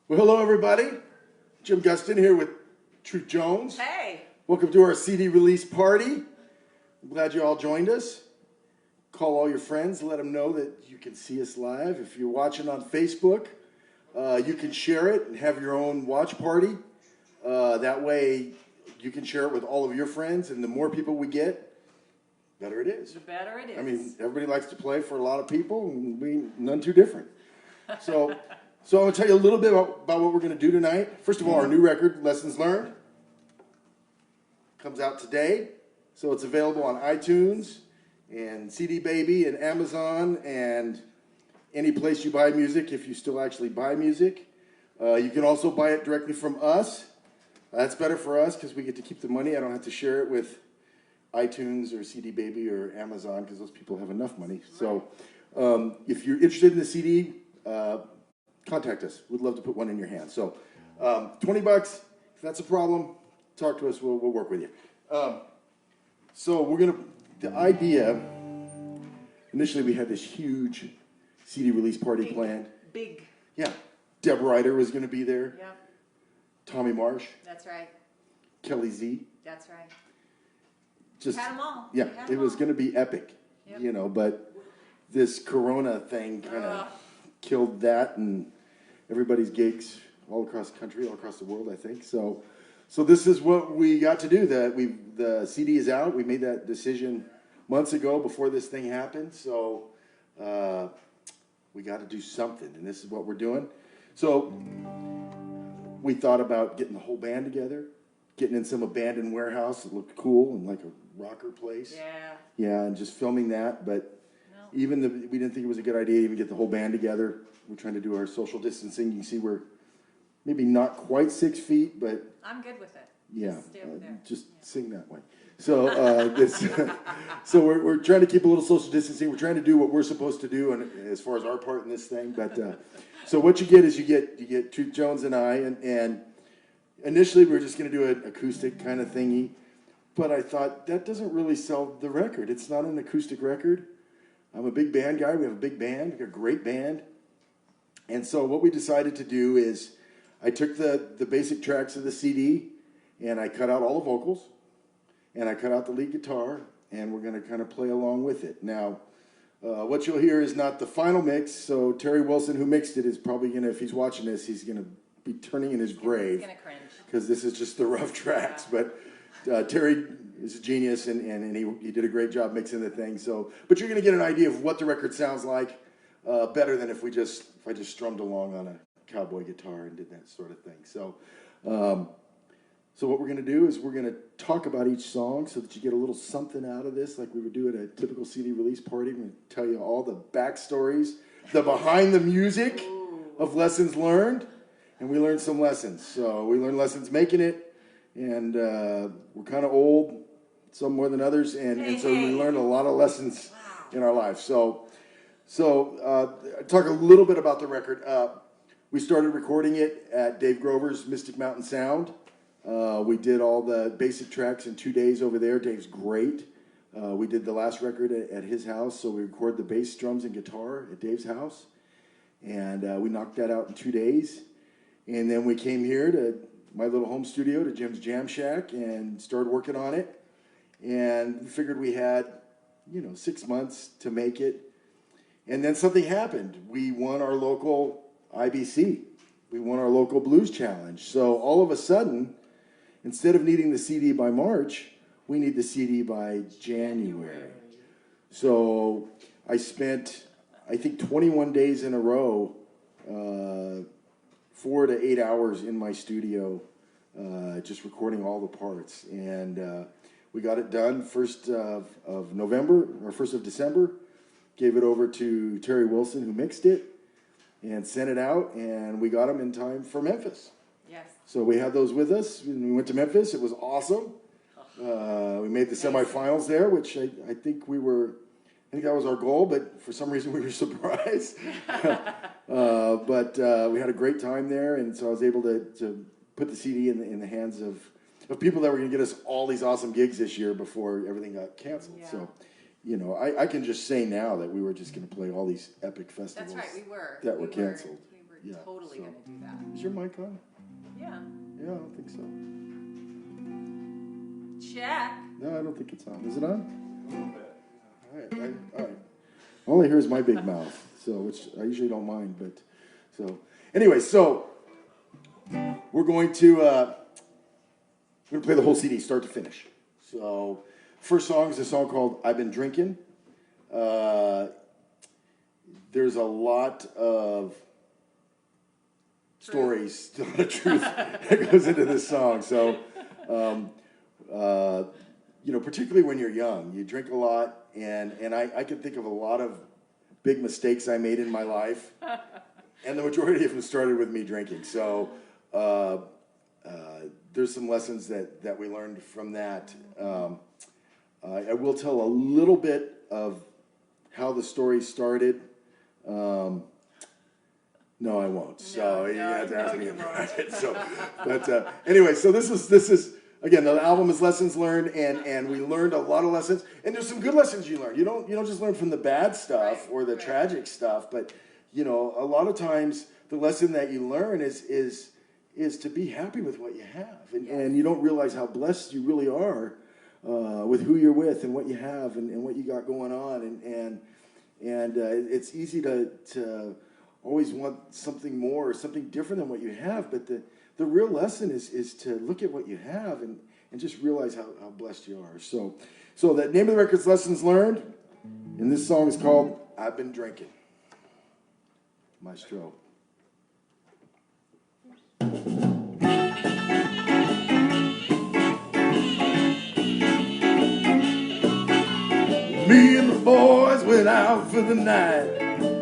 Well, hello, everybody. Jim Gustin here with Truth Jones. Hey. Welcome to our CD release party. I'm glad you all joined us. Call all your friends. Let them know that you can see us live. If you're watching on Facebook, you can share it and have your own watch party. That way, you can share it with all of your friends, and the more people we get, better it is. The better it is. I mean, everybody likes to play for a lot of people, and we none too different. So I'm going to tell you a little bit about what we're going to do tonight. First of all, our new record, Lessons Learned, comes out today. So it's available on iTunes and CD Baby and Amazon and any place you buy music, if you still actually buy music. You can also buy it directly from us. That's better for us because we get to keep the money. I don't have to share it with iTunes or CD Baby or Amazon because those people have enough money. So if you're interested in the CD, contact us. We'd love to put one in your hand. So $20, if that's a problem, talk to us. We'll work with you. So the idea, initially we had this huge CD release party planned. Big. Yeah. Deb Ryder was going to be there. Yeah. Tommy Marsh. That's right. Kelly Z. That's right. Just had them all. Yeah, it was going to be epic, Yep. but this Corona thing kind of killed that and everybody's gigs all across the country, all across the world, I think. So this is what we got to do. The CD is out. We made that decision months ago before this thing happened. So we got to do something, and this is what we're doing. So we thought about getting the whole band together, getting in some abandoned warehouse that looked cool and like a rocker place. Yeah. Yeah, and just filming that. But we didn't think it was a good idea to even get the whole band together. We're trying to do our social distancing. You can see we're maybe not quite 6 feet, but I'm good with it. yeah, Just stay over there. Sing that way. So so we're trying to keep a little social distancing. We're trying to do what we're supposed to do, and as far as our part in this thing. But so what you get is you get Truth Jones and I, and initially we were just going to do an acoustic kind of thingy, but I thought that doesn't really sell the record. It's not an acoustic record. I'm a big band guy. We have a big band. We got a great band. And so what we decided to do is I took the basic tracks of the CD and I cut out all the vocals and I cut out the lead guitar, and we're going to kind of play along with it. Now, what you'll hear is not the final mix, so Terry Wilson, who mixed it, is probably going to, if he's watching this, he's going to be turning in his grave. He's going to cringe. Because this is just the rough tracks. Yeah. But Terry is a genius, and he did a great job mixing the thing. So, but you're going to get an idea of what the record sounds like better than if I just strummed along on a cowboy guitar and did that sort of thing. So, so what we're going to do is we're going to talk about each song so that you get a little something out of this, like we would do at a typical CD release party. We're going to tell you all the backstories, the behind the music of Lessons Learned, and we learned some lessons. So we learned lessons making it, and we're kind of old, some more than others, and so we learned a lot of lessons in our lives. So talk a little bit about the record. We started recording it at Dave Grover's Mystic Mountain Sound. We did all the basic tracks in 2 days over there. Dave's great. We did the last record at his house, so we recorded the bass, drums, and guitar at Dave's house. And we knocked that out in 2 days. And then we came here to my little home studio, to Jim's Jam Shack, and started working on it. And we figured we had, 6 months to make it. And then something happened. We won our local IBC. We won our local blues challenge. So all of a sudden, instead of needing the CD by March, we need the CD by January. So I spent, I think, 21 days in a row, 4 to 8 hours in my studio, just recording all the parts. And we got it done 1st of November, or 1st of December. Gave it over to Terry Wilson, who mixed it, and sent it out, and we got them in time for Memphis. Yes. So we had those with us. We went to Memphis. It was awesome. We made the semifinals there, which I think that was our goal, but for some reason we were surprised. But we had a great time there, and so I was able to put the CD in the hands of people that were going to get us all these awesome gigs this year before everything got canceled. Yeah. So, I can just say now that we were just going to play all these epic festivals. That's right, we were. That were canceled. We were Yeah, totally so. going to do that. Is your mic on? Yeah. Yeah, I don't think so. Check. No, I don't think it's on. Is it on? All right. All I hear is my big mouth, so which I usually don't mind, but so anyway, so we're going to play the whole CD, start to finish. So first song is a song called "I've Been Drinking." There's a lot of stories, a lot of truth that goes into this song. So, particularly when you're young, you drink a lot, and I can think of a lot of big mistakes I made in my life, and the majority of them started with me drinking. So, there's some lessons that we learned from that. I will tell a little bit of how the story started. No, I won't. So you have to ask me about it. So, but anyway, so this is again, the album is lessons learned, and we learned a lot of lessons. And there's some good lessons you learn. You don't just learn from the bad stuff or the tragic stuff, but a lot of times the lesson that you learn is to be happy with what you have, and you don't realize how blessed you really are with who you're with and what you have and what you got going on, and it's easy to always want something more or something different than what you have, but the real lesson is to look at what you have and just realize how blessed you are. So the name of the record's Lessons Learned, and this song is called "I've Been Drinking." Maestro. Me and the boys went out for the night.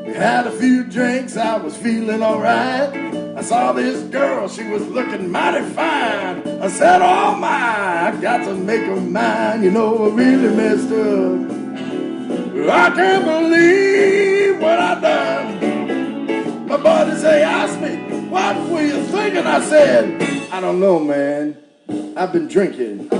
We had a few drinks, I was feeling alright. I saw this girl, she was looking mighty fine. I said, oh my, I got to make her mine. I really messed up. I can't believe what I done. My buddies, they asked me, what were you thinking? I said, I don't know, man. I've been drinking.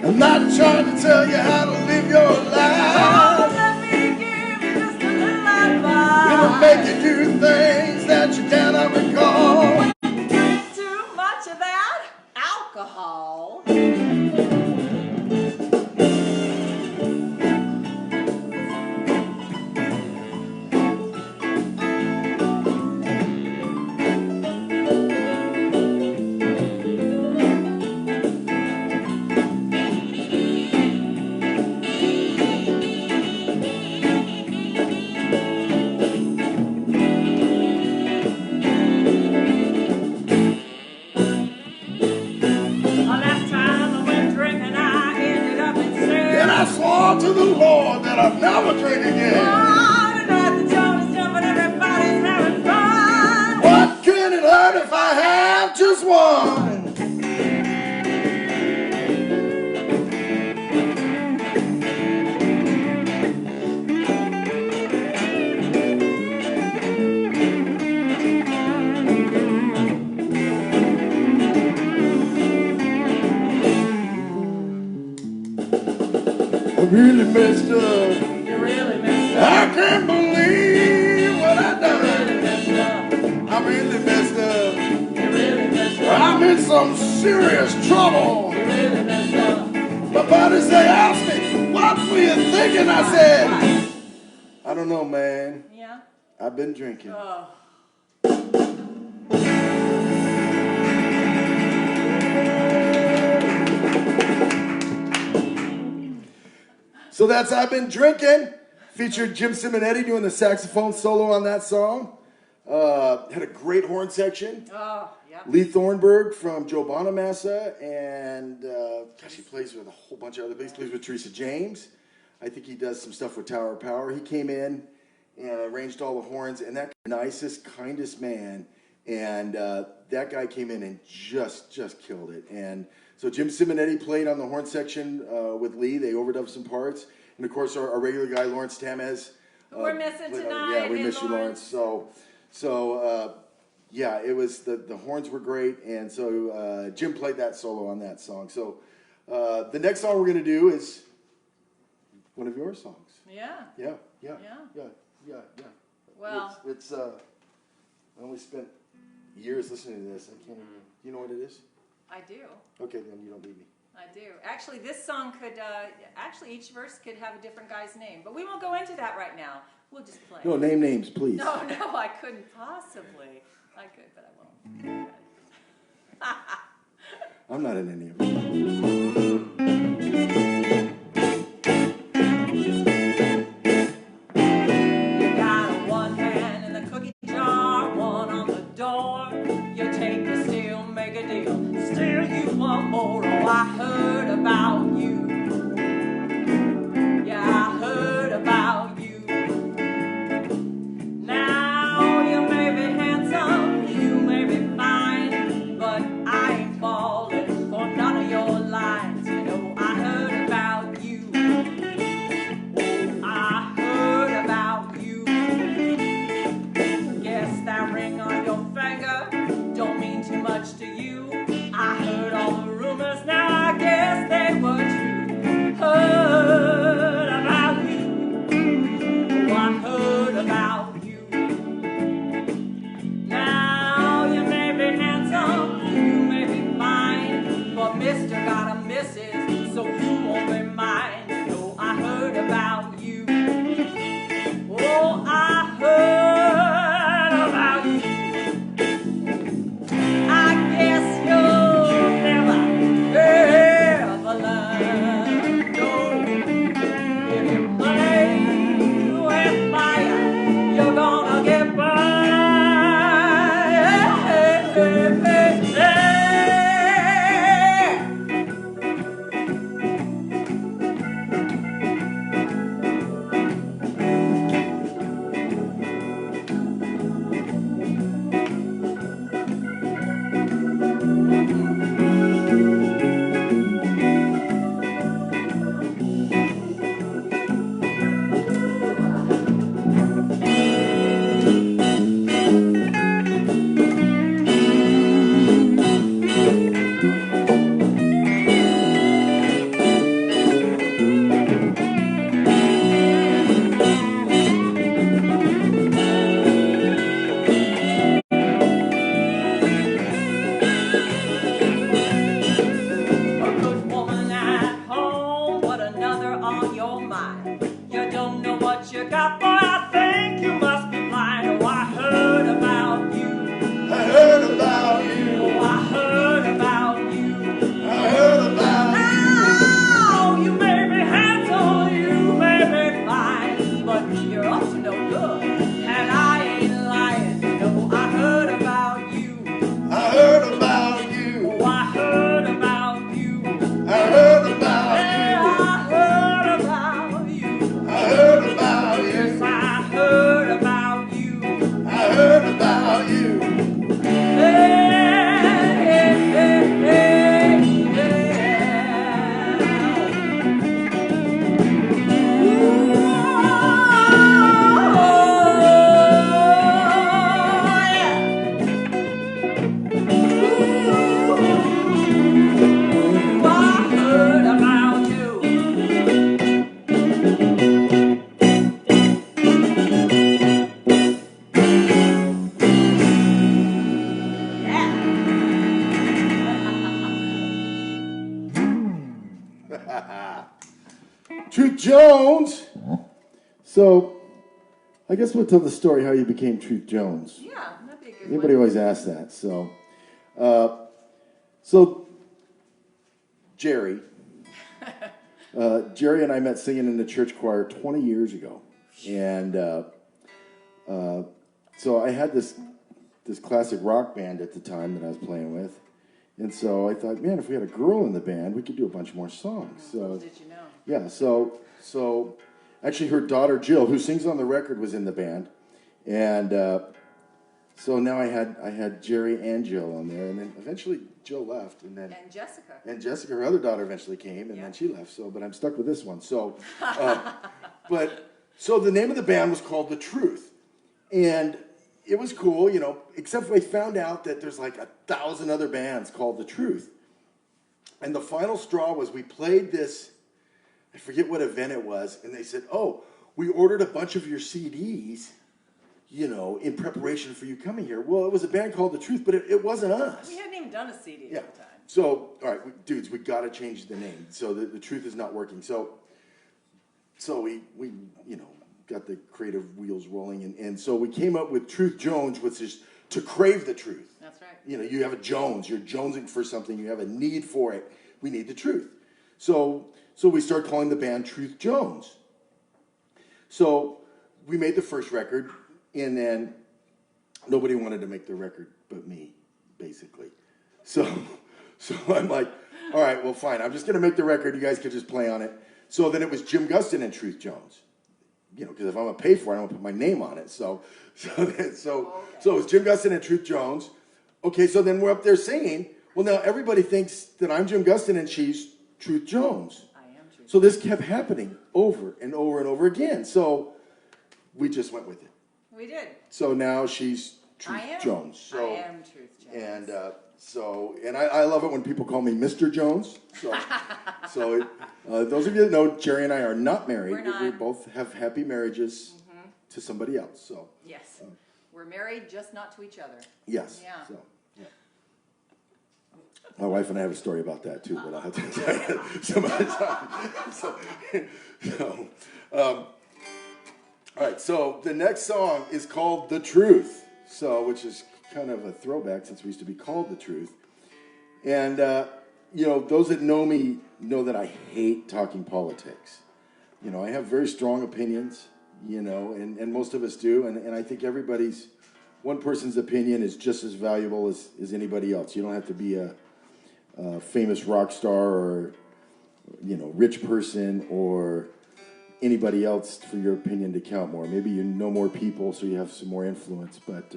I'm not trying to tell you how to live your life. Oh, let me give you just a little advice. It'll make you do things that you cannot recall. Drink too much of that alcohol. To the Lord that I'll never drink again. Oh, tonight the joint is jumping, everybody's having fun. What can it hurt if I have just one? I really messed up. You really messed up. I can't believe what I done. You really messed up. I really messed up. You really messed up. I'm in some serious trouble. You really messed up. My buddies, they asked me, what were you thinking? I said, I don't know, man. Yeah? I've been drinking. Oh. So that's I've Been Drinking. Featured Jim Simonetti doing the saxophone solo on that song. Had a great horn section. Oh, yeah. Lee Thornburg from Joe Bonamassa, and he plays with a whole bunch of other people. He plays with Teresa James. I think he does some stuff with Tower of Power. He came in and arranged all the horns, and that nicest, kindest man, and that guy came in and just killed it. And so Jim Simonetti played on the horn section with Lee. They overdubbed some parts, and of course our regular guy Lawrence Tamez. We're missing tonight. Yeah, we miss you, Lawrence. So yeah, it was the horns were great, and so Jim played that solo on that song. So the next song we're gonna do is one of your songs. Yeah. Yeah. Well, it's I only spent years listening to this. I can't even. You know what it is? I do. Okay, then you don't need me. I do. Actually, this song could, actually each verse could have a different guy's name, but we won't go into that right now. We'll just play. No, name names, please. No, I couldn't possibly. I could, but I won't. I'm not in any of it. You got one hand in the cookie jar, one on the door. You take the steal, make a deal. Still you want more. Oh, I heard about you. Yeah, I heard about you. Now you may be handsome, you may be fine, but I ain't falling for none of your lines. You know I heard about you. Oh, I heard about you. Guess that ring on your finger don't mean too much to you. I heard all the rumors, now I guess they were true. Heard about you. Oh, I heard about you. Now you may be handsome, you may be fine, but Mister got a missus, so you won't be mine. No, I heard about you. Oh, I heard about you. I guess you'll never ever learn. No, if you play with fire, you're gonna get burned. A good woman at home, but another on your mind. You don't know what you got, boy, I think you must be blind. Oh, I heard about you. I heard about you. Oh, I heard about you. I heard about Now, you may be handsome, you may be fine, but you're up to no good, and I ain't lying. No, I heard about you. I heard about you. Oh, I heard about you. I heard about Yeah, you. I heard about you. I heard about Yes, you. I heard about you. I heard about you. Hey, hey, hey, hey, yeah. Ooh, yeah. Ooh, I heard about you. Truth Jones. So, I guess we'll tell the story how you became Truth Jones. Yeah, that'd be a good Everybody one. always asks that. So Jerry and I met singing in the church choir 20 years ago, and so I had this classic rock band at the time that I was playing with, and so I thought, man, if we had a girl in the band, we could do a bunch more songs. So Little did you know. yeah, so Actually, her daughter Jill, who sings on the record, was in the band, and so now I had Jerry and Jill on there, and then eventually Jill left, and Jessica, her other daughter, eventually came, and then she left. So, but I'm stuck with this one. So, so the name of the band was called The Truth, and it was cool, you know. Except we found out that there's like 1,000 other bands called The Truth, and the final straw was we played this. I forget what event it was, and they said, "Oh, we ordered a bunch of your CDs, you know, in preparation for you coming here." Well, it was a band called The Truth, but it wasn't us. We hadn't even done a CD at the time. So, all right, dudes, we got to change the name. So the Truth is not working. So we you know, got the creative wheels rolling, and so we came up with Truth Jones, which is to crave the truth. That's right. You know, you have a Jones. You're jonesing for something. You have a need for it. We need the truth. So we started calling the band Truth Jones. So we made the first record, and then nobody wanted to make the record but me, basically. So I'm like, all right, well, fine. I'm just going to make the record. You guys could just play on it. So then it was Jim Gustin and Truth Jones. You know, because if I'm going to pay for it, I'm going to put my name on it. So it was Jim Gustin and Truth Jones. Okay, so then we're up there singing. Well, now everybody thinks that I'm Jim Gustin and she's Truth Jones. So this kept happening over and over and over again. So we just went with it. We did. So now she's Truth Jones. So, I am Truth Jones. And I love it when people call me Mr. Jones. So those of you that know, Jerry and I are not married. We're not. We both have happy marriages to somebody else. So yes, we're married, just not to each other. Yes. Yeah. So, yeah. My wife and I have a story about that too, but I'll have to tell you some other time. All right, so the next song is called The Truth, which is kind of a throwback since we used to be called The Truth. And, you know, those that know me know that I hate talking politics. You know, I have very strong opinions, you know, and most of us do, and I think one person's opinion is just as valuable as anybody else. You don't have to be a famous rock star or, you know, rich person or anybody else for your opinion to count more. Maybe you know more people, so you have some more influence. But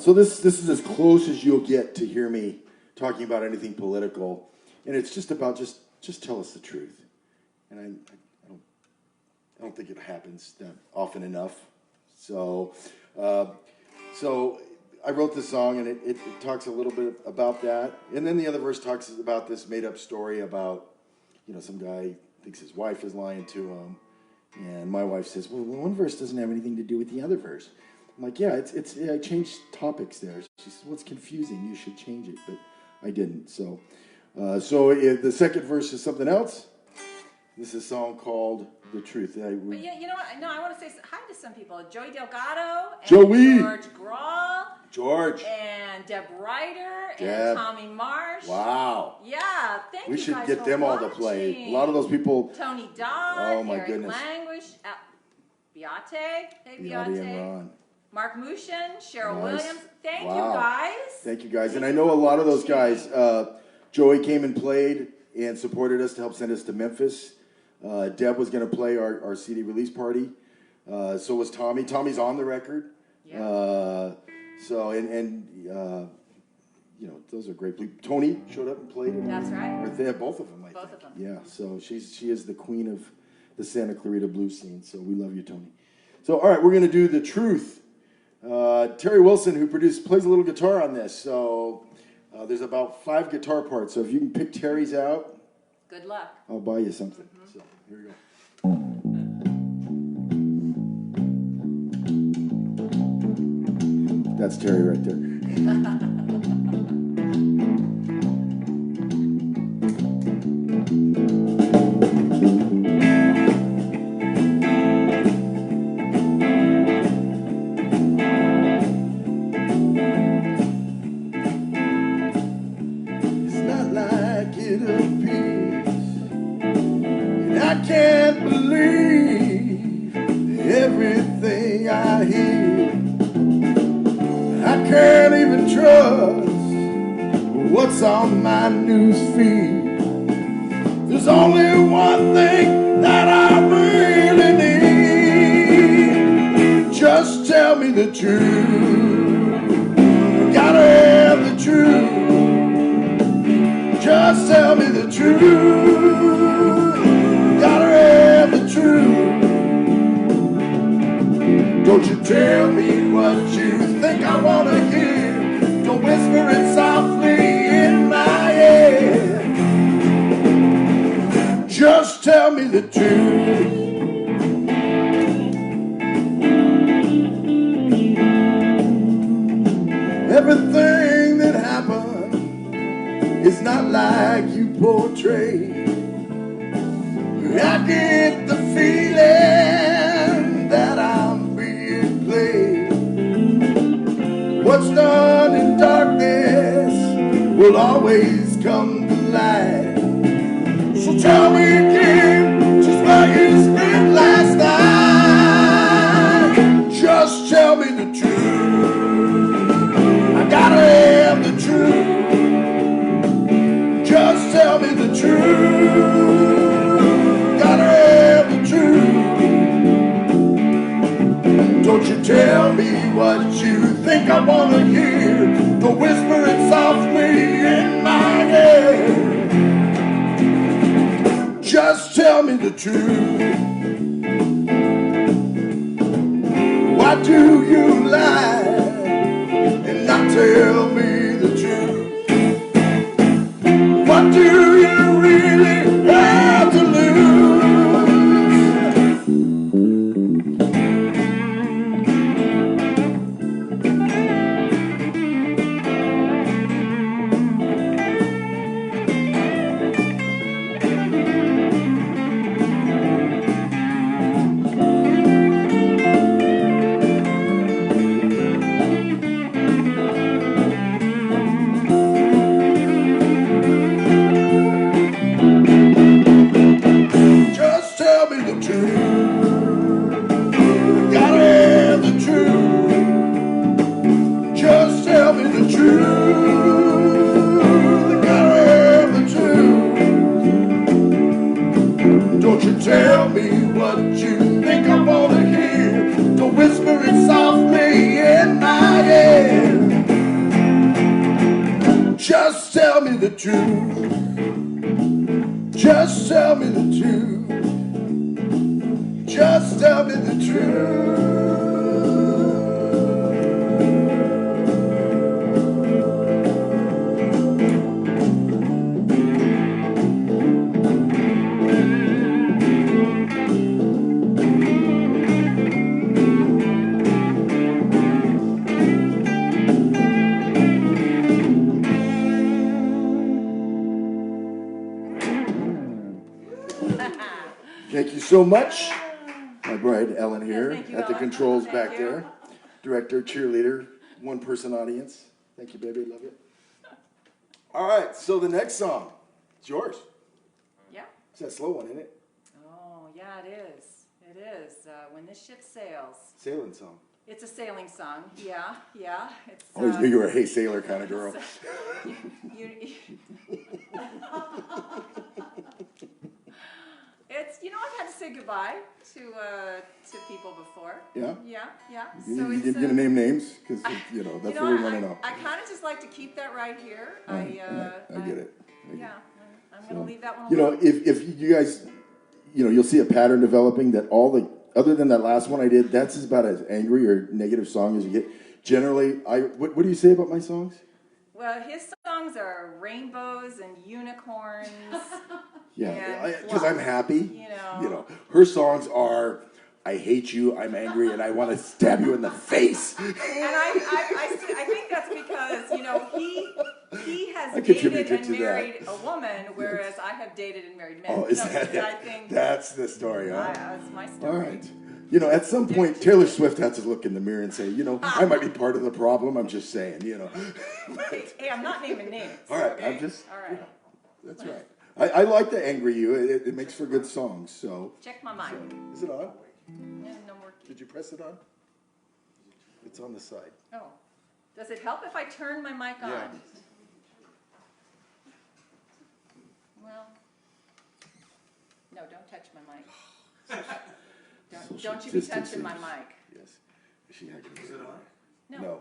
so this is as close as you'll get to hear me talking about anything political, and it's just about just tell us the truth. And I don't think it happens that often enough. So I wrote this song, and it talks a little bit about that. And then the other verse talks about this made-up story about, you know, some guy thinks his wife is lying to him. And my wife says, well, one verse doesn't have anything to do with the other verse. I'm like, yeah, I changed topics there. She says, well, it's confusing. You should change it. But I didn't. So the second verse is something else. This is a song called The Truth. But yeah, you know what? No, I want to say hi to some people. Joey Delgado, and Joey. George Grawl, George, and Deb Ryder, Deb. and Tommy Marsh. Wow. Yeah, thank you We should guys get for them all watching. to play. A lot of those people. Tony Dodd, Oh, my Eric goodness. Languish, Beate, hey Beate Beate, and Ron. Mark Mushin, Cheryl Nice. Williams. Thank you Wow. guys. Thank you guys. Thank And I you know a for lot of those watching. guys. Joey came and played and supported us to help send us to Memphis. Deb was going to play our CD release party. So was Tommy. Tommy's on the record. Yeah. You know, those are great people. Tony showed up and played. That's right. Or they have both of them, I Both think. of them. Yeah, so she is the queen of the Santa Clarita blues scene. So we love you, Tony. So, all right, we're going to do The Truth. Terry Wilson, who plays a little guitar on this. So there's about 5 guitar parts. So if you can pick Terry's out, Good luck. I'll buy you something. So here we go. That's Terry right there. It's not like it appears, and I can't believe everything I hear. I can't even trust what's on my news feed. There's only one thing that I believe. Just tell me the truth. Gotta have the truth. Just tell me the truth. Gotta have the truth. Don't you tell me what you think I wanna hear. Don't whisper it softly in my ear. Just tell me the truth. Everything that happened is not like you portray. I get the feeling that I'm being played. What's done in darkness will always come to light. So tell me again just what you spent last night. Just tell me the truth. I gotta have the truth. Just tell me the truth. Gotta have the truth. Don't you tell me what you think I wanna hear. Don't whisper it softly in my ear. Just tell me the truth. Why do you lie and not tell me the truth? What do you really have to lose? Tell me what you think I wanna hear. Don't whisper it softly in my ear. Just tell me the truth. Just tell me the truth. Just tell me the truth. Thank you so much. My bride, Ellen, here Yes, thank you, at the Ellen. controls Thank back you. there. Director, cheerleader, one-person audience. Thank you, baby. Love you. All right, so the next song, it's yours. Yeah. It's that slow one, isn't it? Oh, yeah, it is. It is. When this ship sails. Sailing song. It's a sailing song. Yeah, yeah. It's. Always knew you were a Hey Sailor kind of girl. It's, I've had to say goodbye to people before. Yeah? Yeah, yeah. You gonna name names? Because, that's what we want to know. I kind of just like to keep that right here. I get it. Yeah, I'm going to leave that one alone. If you guys, you'll see a pattern developing that other than that last one I did, that's about as angry or negative song as you get. Generally, what do you say about my songs? Well, his songs are rainbows and unicorns. Yeah, because I'm happy. You know. Her songs are, I hate you, I'm angry, and I want to stab you in the face. And I think that's because, he has I dated contributed and to married that. a woman, whereas I have dated and married men. Oh, is So that I it? think That's the story, huh? that's my story. All right. At some point, Taylor Swift had to look in the mirror and say, I might be part of the problem. I'm just saying, Hey, I'm not naming names. All right, okay? I'm just. All right. That's right. I like the angry you. It makes for good songs. So. Check my mic. Is it on? Yeah, no more. Did you press it on? It's on the side. Oh. Does it help if I turn my mic on? Yeah. Well, don't touch my mic. Don't you be touching my mic. Yes. She had Is it on? No.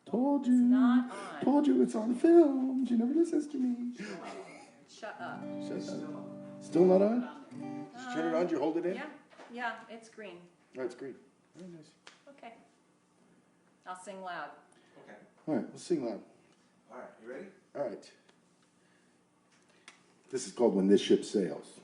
Told you. It's not on. Told you it's on film. She never listens to me. Shut up. Shut up. Still not on? Just turn it on. Did you hold it in? Yeah, it's green. Oh, it's green. Very nice. Okay. I'll sing loud. Okay. All right, let's sing loud. All right, you ready? All right. This is called When This Ship Sails.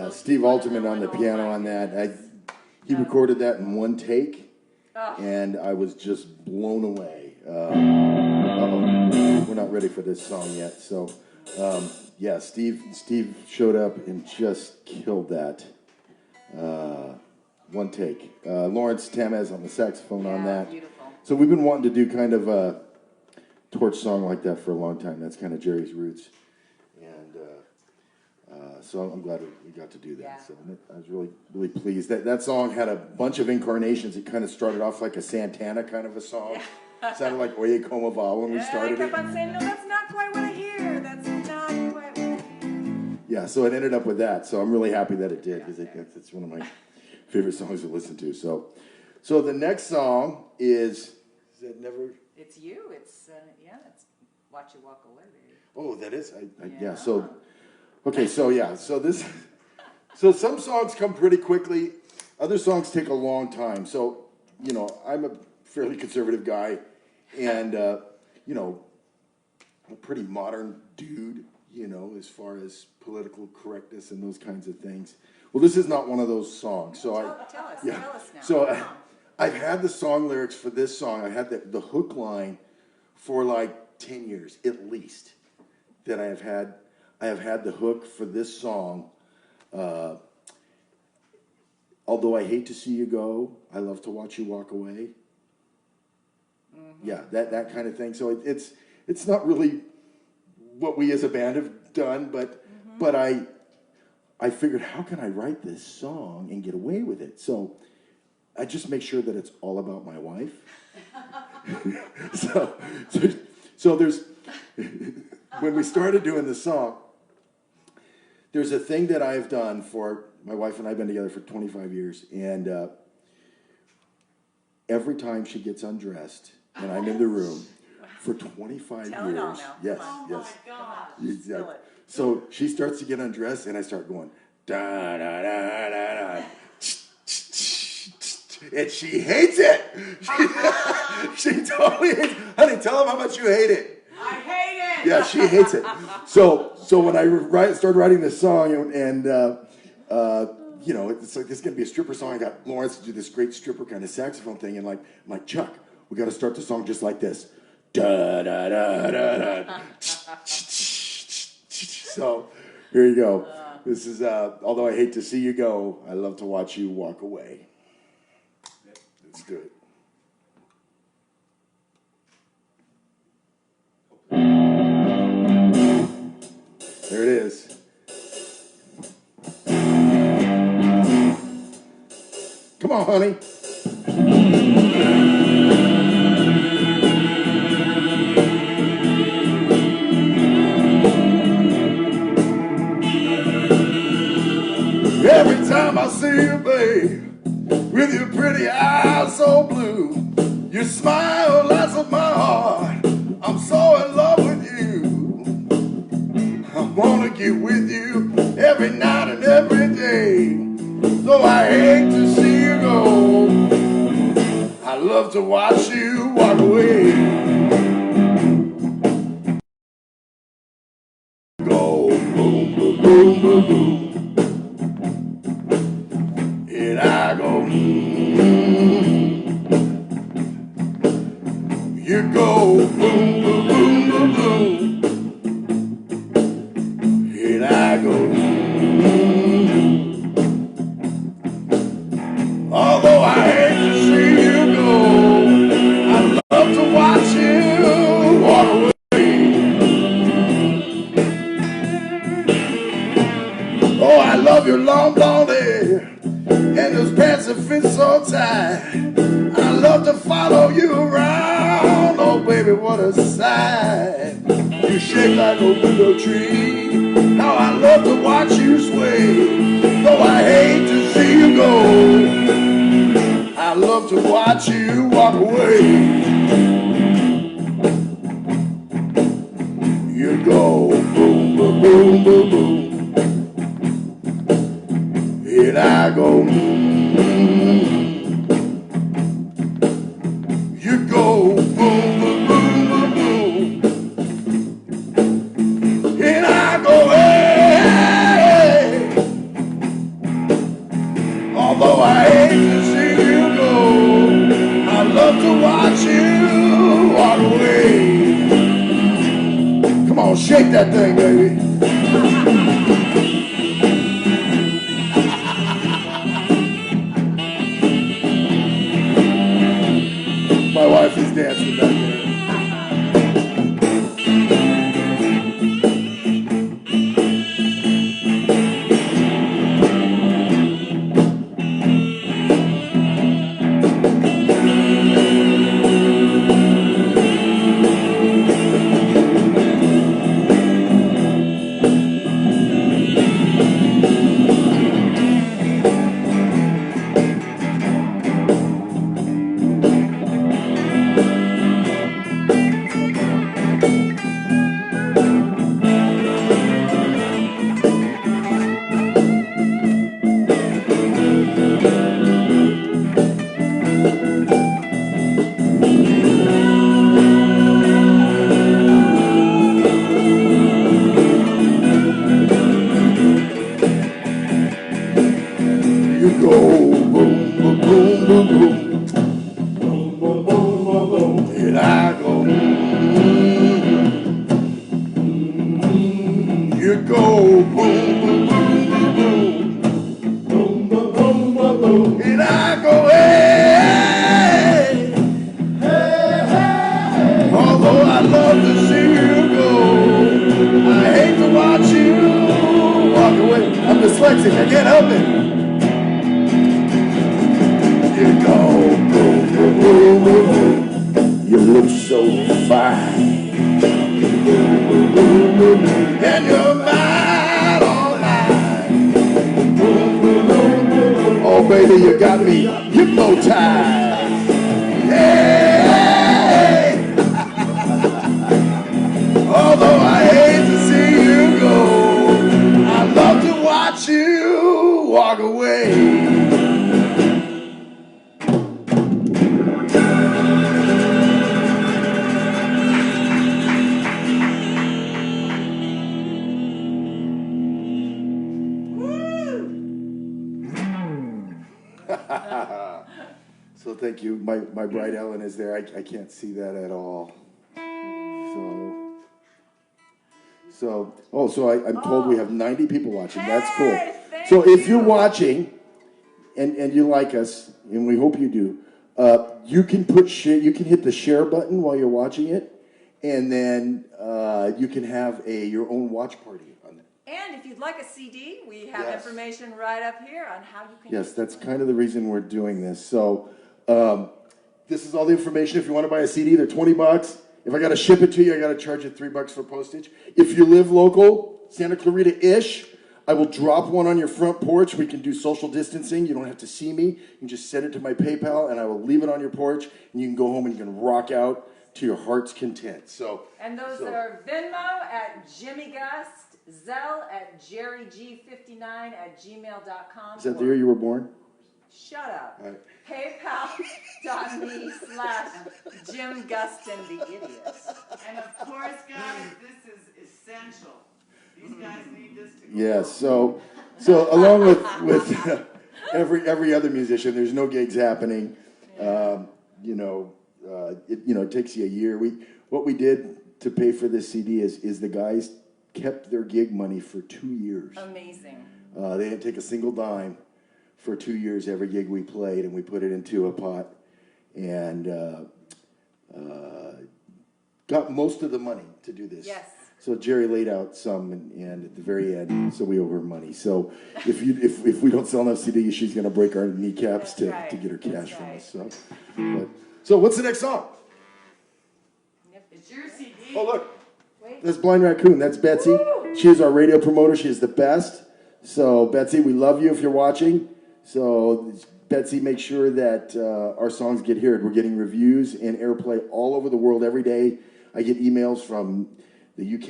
Steve Alterman on the piano on that. He recorded that in one take, and I was just blown away. We're not ready for this song yet. So, yeah, Steve showed up and just killed that. One take. Lawrence Tamez on the saxophone on that. Beautiful. So we've been wanting to do kind of a torch song like that for a long time. That's kind of Jerry's roots. So I'm glad we got to do that. Yeah. So I was really, really pleased. That song had a bunch of incarnations. It kind of started off like a Santana kind of a song. Yeah. Sounded like Oye Como Va when we started I kept it. on saying, no, that's not quite what I hear. That's not quite what I hear. Yeah, so it ended up with that. So I'm really happy that it did because it's one of my favorite songs to listen to. So the next song is that Never... It's you. It's, it's Watch You Walk Away, baby. Oh, that is? Yeah, so... Okay, so some songs come pretty quickly. Other songs take a long time. So, I'm a fairly conservative guy, and you know, a pretty modern dude, you know, as far as political correctness and those kinds of things. Well, this is not one of those songs, so Tell us now. So I've had the song lyrics for this song. I had the hook line for like 10 years at least. That I have had the hook for this song. Although I hate to see you go, I love to watch you walk away. Yeah, that kind of thing. So it's not really what we as a band have done, but I figured, how can I write this song and get away with it? So I just make sure that it's all about my wife. so there's when we started doing this song, there's a thing that I've done for my wife and I've been together for 25 years, and every time she gets undressed and I'm in the room for 25 Tell it all years, now. yes, Come yes. my God. Yeah. Spill it. So she starts to get undressed, and I start going da da da da da, and she hates it. She totally hates. Honey, tell them how much you hate it. I hate it. Yeah, she hates it. So when I started writing this song, and you know, it's like this is gonna be a stripper song. I got Lawrence to do this great stripper kind of saxophone thing, and I'm like, Chuck, we got to start the song just like this. Da da da da da. So here you go. This is although I hate to see you go, I love to watch you walk away. Let's do it. There it is. Come on, honey. Every time I see you, babe, with your pretty eyes so blue, your smile lights up my heart. I'm so in love with you. I wanna get with you every night and every day. Though I hate to see you go, I love to watch you walk away. Go boom, boom, boom, boom, boom. And I go, you go boom, boom, boom, boom, boom. And I go, although I hate to see you go, I love to watch you walk away. Oh, I love your long blonde hair and those pants that fit so tight. I love to follow you around. Oh, baby, what a sight. You shake like a willow tree. How I love to watch you sway. Though I hate to see you go, I love to watch you walk away. You go boom, boom, boom, boom, boom. And I go, you go boom, boom, boom, boom, boom. And I go, hey. Although I hate to see you go, I love to watch you walk away. Come on, shake that thing, baby. My wife is dancing back there. help it. You go, you look so fine, and you're mine all night. Oh, baby, you got me hypnotized. Hey, although I hate to see you go, I love to watch you walk away. So thank you. My bride Ellen is there. I can't see that at all. So I'm told we have 90 people watching. That's cool. Thank So if you're you. watching and you like us, and we hope you do, you can you can hit the share button while you're watching it, and then you can have your own watch party on it. And if you'd like a CD, we have Yes. information right up here on how you can. Yes, that's kind of the reason we're doing this. So this is all the information. If you want to buy a CD, they're $20. If I got to ship it to you, I got to charge you $3 for postage. If you live local, Santa Clarita-ish, I will drop one on your front porch. We can do social distancing. You don't have to see me. You can just send it to my PayPal, and I will leave it on your porch, and you can go home and you can rock out to your heart's content. And those are Venmo at jimigust, Zelle at jerryg59@gmail.com. Is that the year you were born? Shut up. All right. PayPal.me/Jim Gustin the idiot. And of course, guys, this is essential. These guys need this to go. Yes. So along with every other musician, there's no gigs happening. It takes you a year. What we did to pay for this CD is the guys kept their gig money for 2 years. Amazing. They didn't take a single dime for 2 years. Every gig we played, and we put it into a pot, and got most of the money to do this. Yes. So Jerry laid out some, and at the very end, so we owe her money. So if we don't sell enough CDs, she's going to break our kneecaps to get her cash from us. So what's the next song? It's your CD. Oh, look. Wait. That's Blind Raccoon. That's Betsy. Woo! She is our radio promoter. She is the best. So, Betsy, we love you if you're watching. So, Betsy, make sure that our songs get heard. We're getting reviews and airplay all over the world every day. I get emails from the UK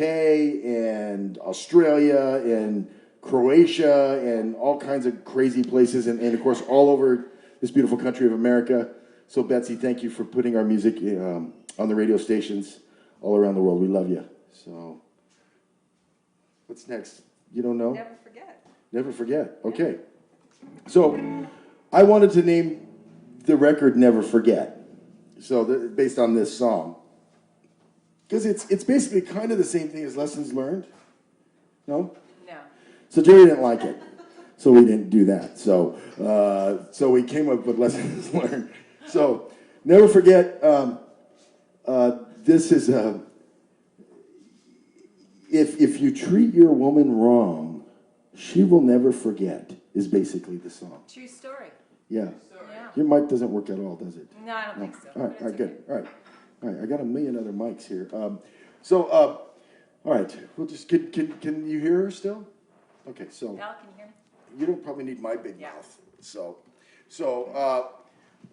and Australia and Croatia and all kinds of crazy places. And of course, all over this beautiful country of America. So, Betsy, thank you for putting our music on the radio stations all around the world. We love you. So, what's next? You don't know? Never forget. Never forget. Okay. So, I wanted to name the record Never Forget. So, based on this song. Because it's basically kind of the same thing as Lessons Learned. No? No. So, Jerry didn't like it. So, we didn't do that. So we came up with Lessons Learned. So, Never Forget. This is if you treat your woman wrong, she will never forget, is basically the song. True story. Yeah. Yeah. Your mic doesn't work at all, does it? No, I don't think so. All right, But it's good. okay. All right, I got a million other mics here. All right, we'll just, can you hear her still? Okay, so Al, can you hear me? you don't probably need my big Yeah. mouth. So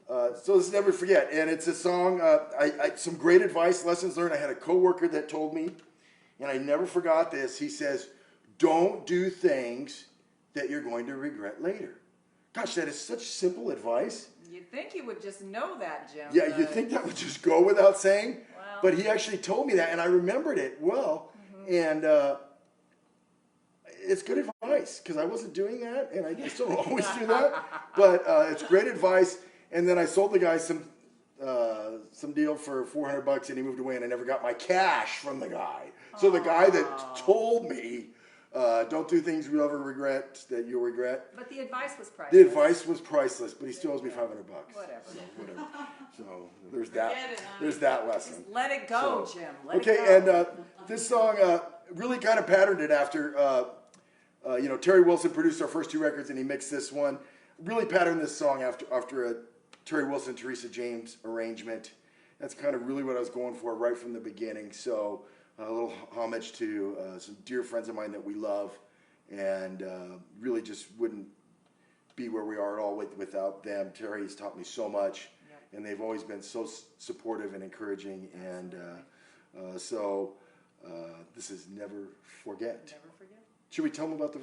let's Never Forget. And it's a song, some great advice, lessons learned. I had a coworker that told me, and I never forgot this. He says, don't do things that you're going to regret later. Gosh, that is such simple advice. You'd think you would just know that, Jim. Yeah, but- you'd think that would just go without saying. Well. But he actually told me that, and I remembered it well. And it's good advice, because I wasn't doing that, and I still don't always do that. But it's great advice. And then I sold the guy some deal for $400, and he moved away, and I never got my cash from the guy. So the guy that told me, don't do things you'll ever regret, that you'll regret. But the advice was priceless. The advice was priceless, but he still owes me $500. Whatever. So there's that. Forget it, honey. There's that lesson. Just let it go, So, Jim. Let okay, it go. and this song really kind of patterned it after You know, Terry Wilson produced our first 2 records, and he mixed this one. Really patterned this song after a Terry Wilson, Teresa James arrangement. That's kind of really what I was going for right from the beginning. So a little homage to some dear friends of mine that we love, and really just wouldn't be where we are at all without them. Terry has taught me so much, and they've always been so supportive and encouraging. And so this is Never Forget. Never forget. Should we tell them about the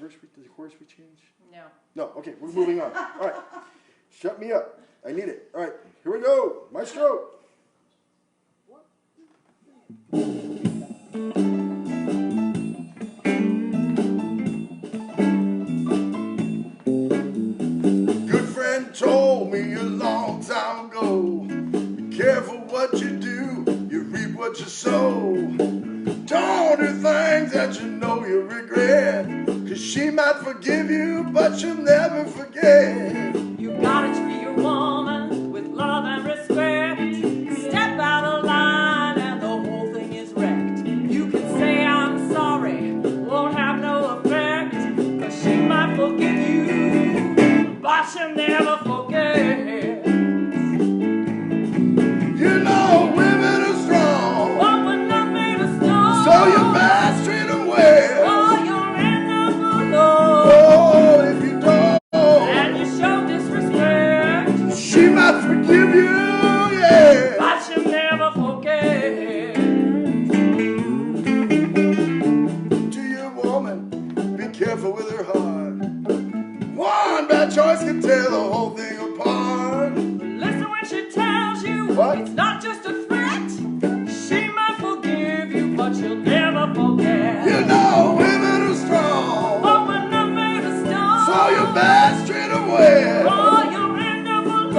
chorus we changed? No. No, okay, we're moving on. All right, shut me up. I need it. All right, here we go. Maestro. Good friend told me a long time ago, be careful what you do, you reap what you sow. Don't do things that you know you regret, 'cause she might forgive you, but she'll never forget. You gotta treat your woman with love and respect. Step out of line and the whole thing is wrecked. You can say I'm sorry, won't have no effect, 'cause she might forgive you, but she'll never forget. You know women are strong, What would not made of stone? so you best treat them well. Oh, you'll end up alone. Oh, if you don't, And you show disrespect, she might forgive you, yeah. but she'll never forget. To your woman, be careful with her heart. One bad choice can tear the whole thing apart. Listen when she tells you What? it's not just a threat. She might forgive you, but she'll never forget. You know women are strong, But when they're made of stone, so you best treat them well. oh, you'll end up alone.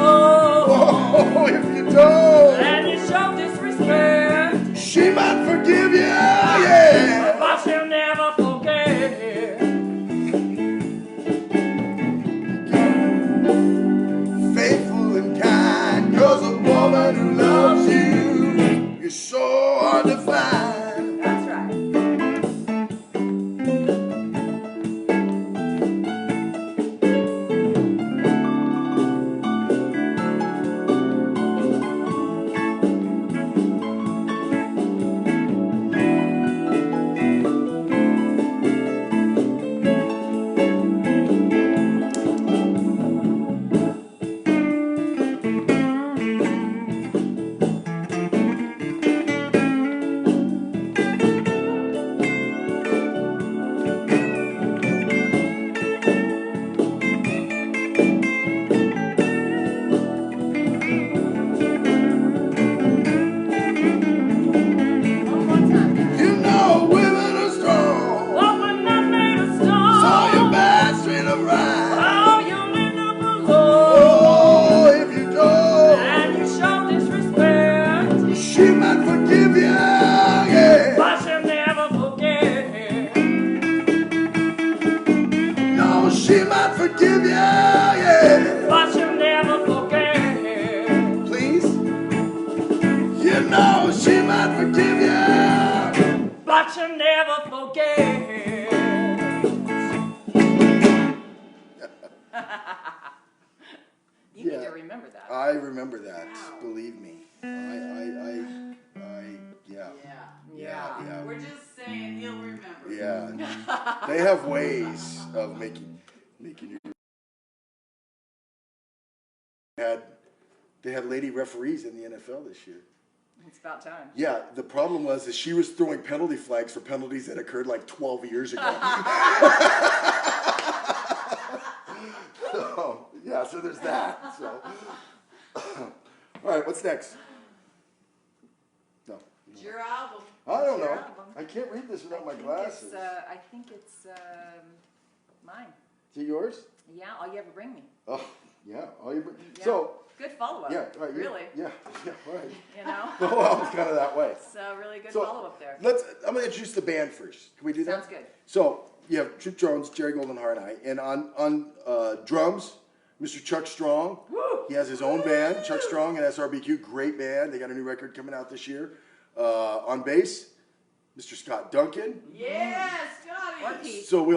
Oh, if you don't, And you show disrespect, she might forgive you, yeah. but she'll never forget. Faithful and kind, 'cause a woman who loves you is so hard to find. That's right. One more time. You know women are strong, But when they're made of stone, so you best treat them right. oh, you'll end up alone. Oh, if you don't, And you show disrespect, she might forgive you, yeah. but she'll never forget. No, she might forgive you, yeah. But she'll never forget. Please, you know she might forgive you. But she'll never forget. You need Yeah. to remember that. I remember that. Wow. Believe me, yeah. Yeah. We're just saying he'll remember. Yeah, they have ways of making you. They had lady referees in the NFL this year. It's about time. Yeah, the problem was that she was throwing penalty flags for penalties that occurred like 12 years ago. So, yeah, so there's that. So, all right, what's next? No, It's your album. I don't Your know. album. I can't read this without my I glasses. think it's mine. Is it yours? Yeah, all you ever bring me. Oh, yeah. All you. Yeah. So, Good follow-up. yeah, right. Really. Yeah, right. You know? Oh, well, it's kind of that way. It's a really good So, follow-up there. I'm going to introduce the band first. Can we do that? Sounds good. So, you have Chip Jones, Jerry Goldenhar, and I. And on drums, Mr. Chuck Strong. Woo! He has his own band, Chuck Strong and SRBQ. Great band. They got a new record coming out this year. On bass, Mr. Scott Duncan. Yes, Scotty. Or Pete. So we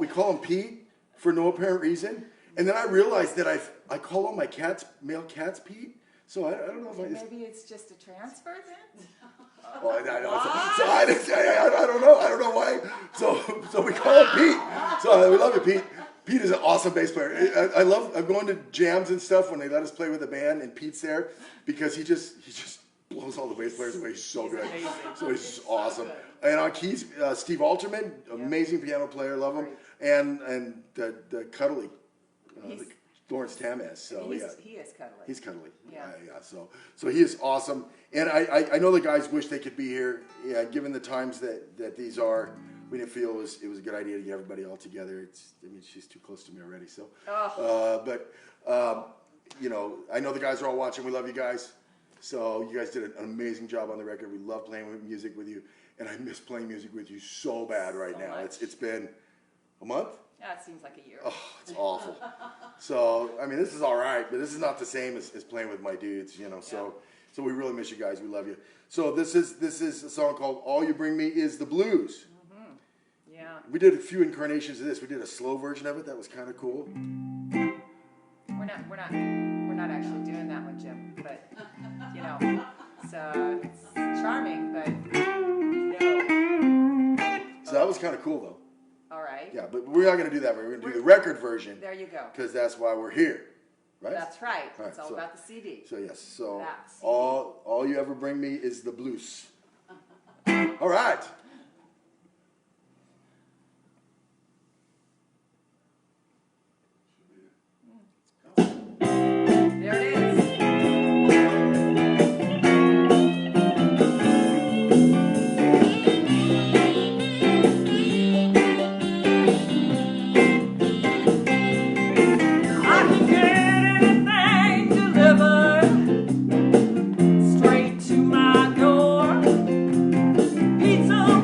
call him Pete for no apparent reason. And then I realized that I call all my male cats Pete. So I don't know if Maybe it's just a transfer then? Oh, I don't know. I don't know why. So we call him Pete. So we love you, Pete. Pete is an awesome bass player. I'm going to jams and stuff when they let us play with a band, and Pete's there because he just blows all the bass players away. He's so good. So he's just awesome. And on keys, Steve Alterman, amazing piano player, love him. And the cuddly, Lawrence Tamez. So He is cuddly. he's cuddly. Yeah. So he is awesome. And I know the guys wish they could be here. Yeah, given the times that these are, we didn't feel it was a good idea to get everybody all together. She's too close to me already. So, I know the guys are all watching. We love you guys. So you guys did an amazing job on the record. We love playing music with you, and I miss playing music with you so bad right now. It's been a month. Yeah, it seems like a year. Oh, it's awful. So, this is all right, but this is not the same as playing with my dudes, So we really miss you guys. We love you. So this is a song called "All You Bring Me Is the Blues." Mm-hmm. Yeah. We did a few incarnations of this. We did a slow version of it. That was kind of cool. We're not actually doing that one, Jim. But it's charming, but no. So that was kind of cool, though. All right. Yeah, but we're not going to do that. We're going to do the record version. There you go. Because that's why we're here, right? That's right. All right, It's all about the CD. So yes. So That CD. all you ever bring me is the blues. All right. There it is. I can get anything delivered straight to my door. Pizza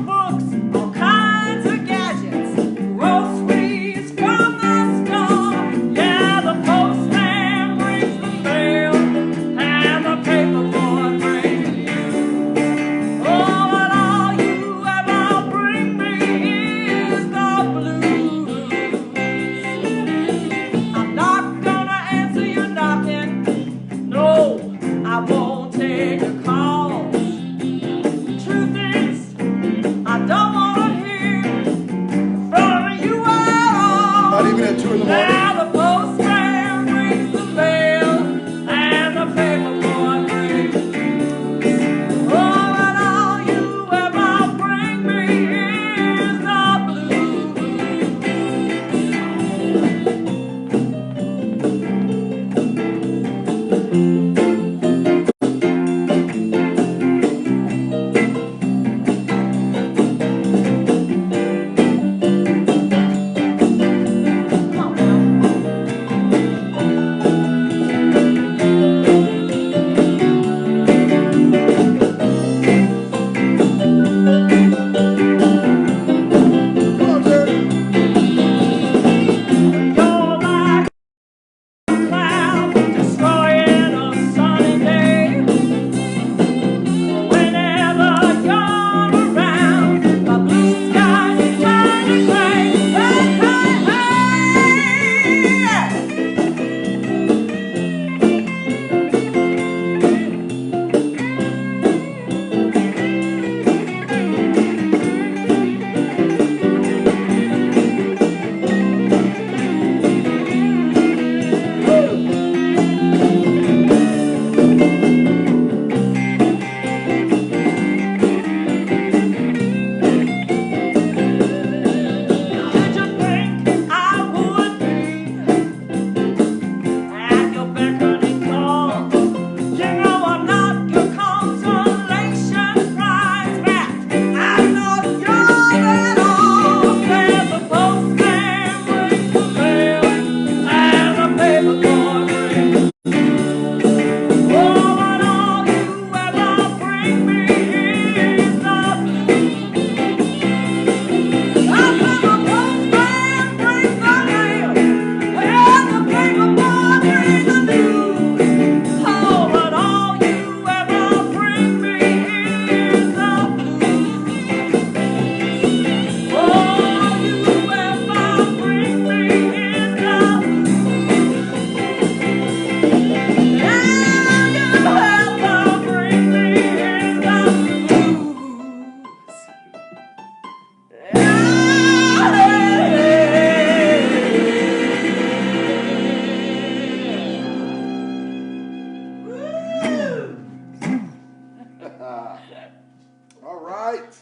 All right.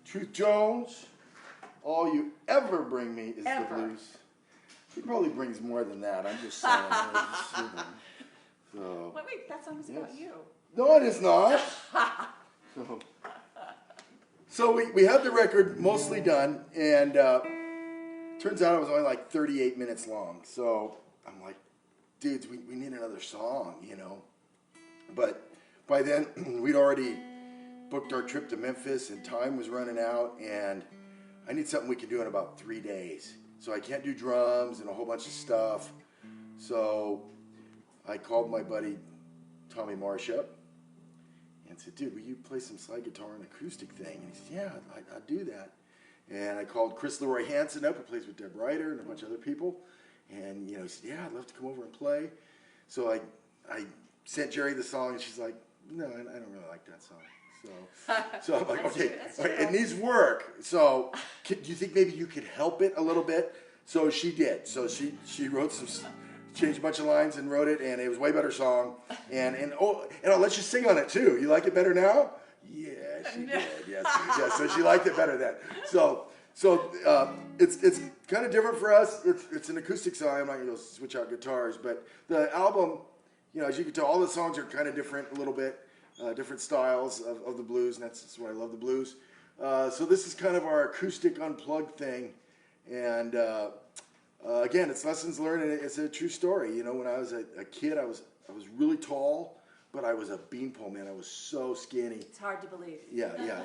Truth Jones, all you ever bring me is Ever. the blues. He probably brings more than that. I'm just saying. So, Wait, that song is about Yes. you. no, it is not. So we had the record mostly done, and turns out it was only like 38 minutes long. So I'm like, dudes, we need another song, you know. But by then, we'd already booked our trip to Memphis, and time was running out, and I need something we can do in about 3 days. So I can't do drums and a whole bunch of stuff. So I called my buddy Tommy Marsh up and said, dude, will you play some slide guitar and acoustic thing? And he said, yeah, I'd do that. And I called Chris Leroy Hansen up, who plays with Deb Ryder and a bunch of other people. And, you know, he said, yeah, I'd love to come over and play. So I sent Jerry the song, and she's like, no, I don't really like that song. So I'm like, okay, all right, it needs work. So do you think maybe you could help it a little bit? So she did. So she wrote changed a bunch of lines and wrote it, and it was a way better song. And I'll let you sing on it too. You like it better now? Yeah, she did. Yes. So she liked it better then. So it's kind of different for us. It's an acoustic song. I'm not gonna go switch out guitars, but the album, you know, as you can tell, all the songs are kind of different a little bit. Different styles of the blues, and that's why I love the blues. So this is kind of our acoustic unplugged thing, and again, it's lessons learned, and it's a true story. You know, when I was a kid, I was really tall, but I was a beanpole, man. I was so skinny. It's hard to believe. Yeah.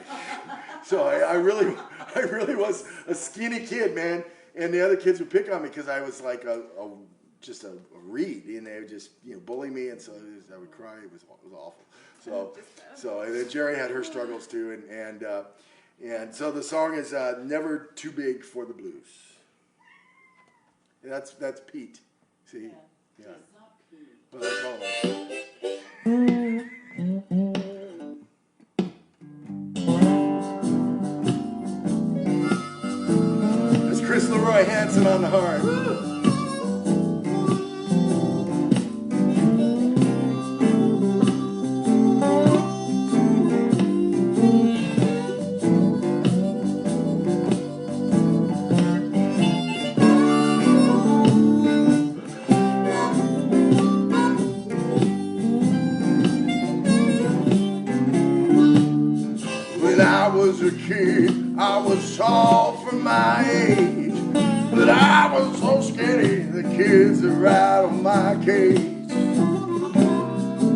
So I really was a skinny kid, man, and the other kids would pick on me because I was like just a reed, and they would just, you know, bully me, and so I would cry. It was awful. So and then Jerry had her struggles too, and so the song is Never Too Big for the Blues. And that's Pete. See, yeah. Well, that's all. That's Chris Leroy Hansen on the horn. A kid, I was tall for my age, but I was so skinny, the kids are right on my cage.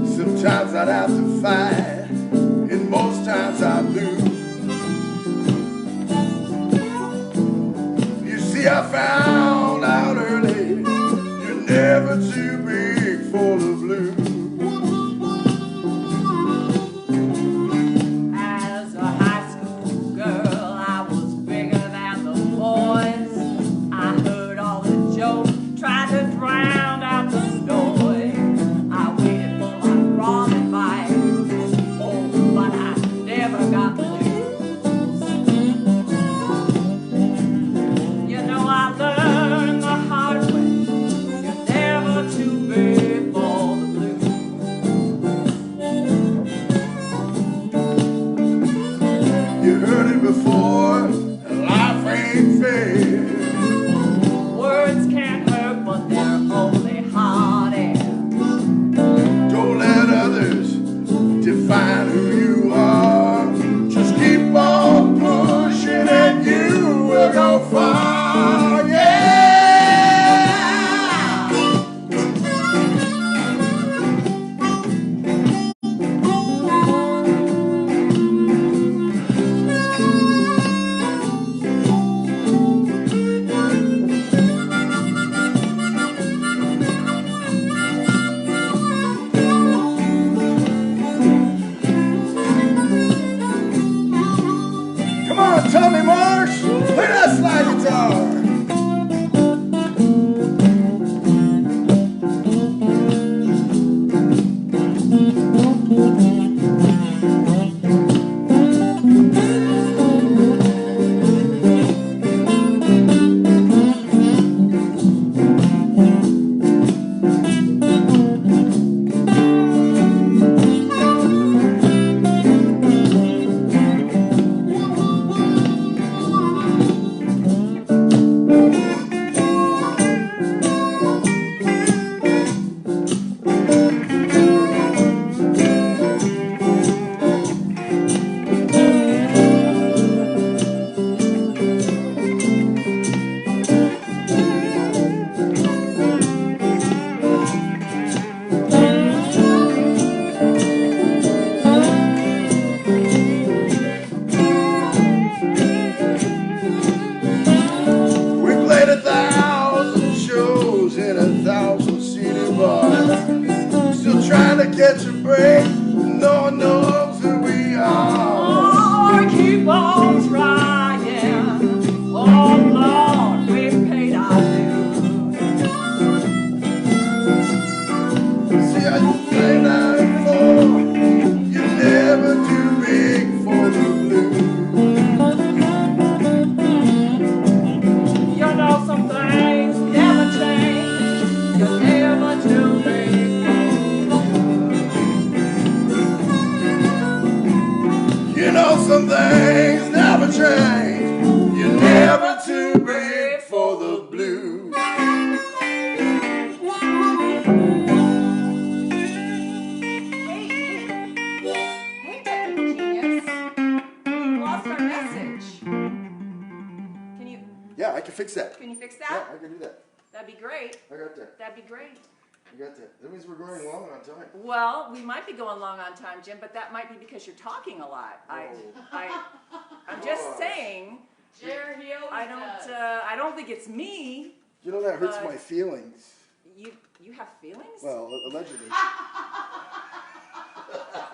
Sometimes I'd have to fight, and most times I'd lose. You see, I found out early, you're never too big for the blues. some things never change. You're never too big for the blues. Hey, technical genius. We lost our message. Can you Yeah, I can fix that. fix Yeah, that? I can do that. That'd be great. I got that. That'd be great. I got that. That means we're going long on time. Well, we might be going long on time, Jim, but that might be because you're talking a lot. I'm just saying. Jerry, he always I does. don't think it's me. You know that hurts But- my feelings. You have feelings? Well, allegedly.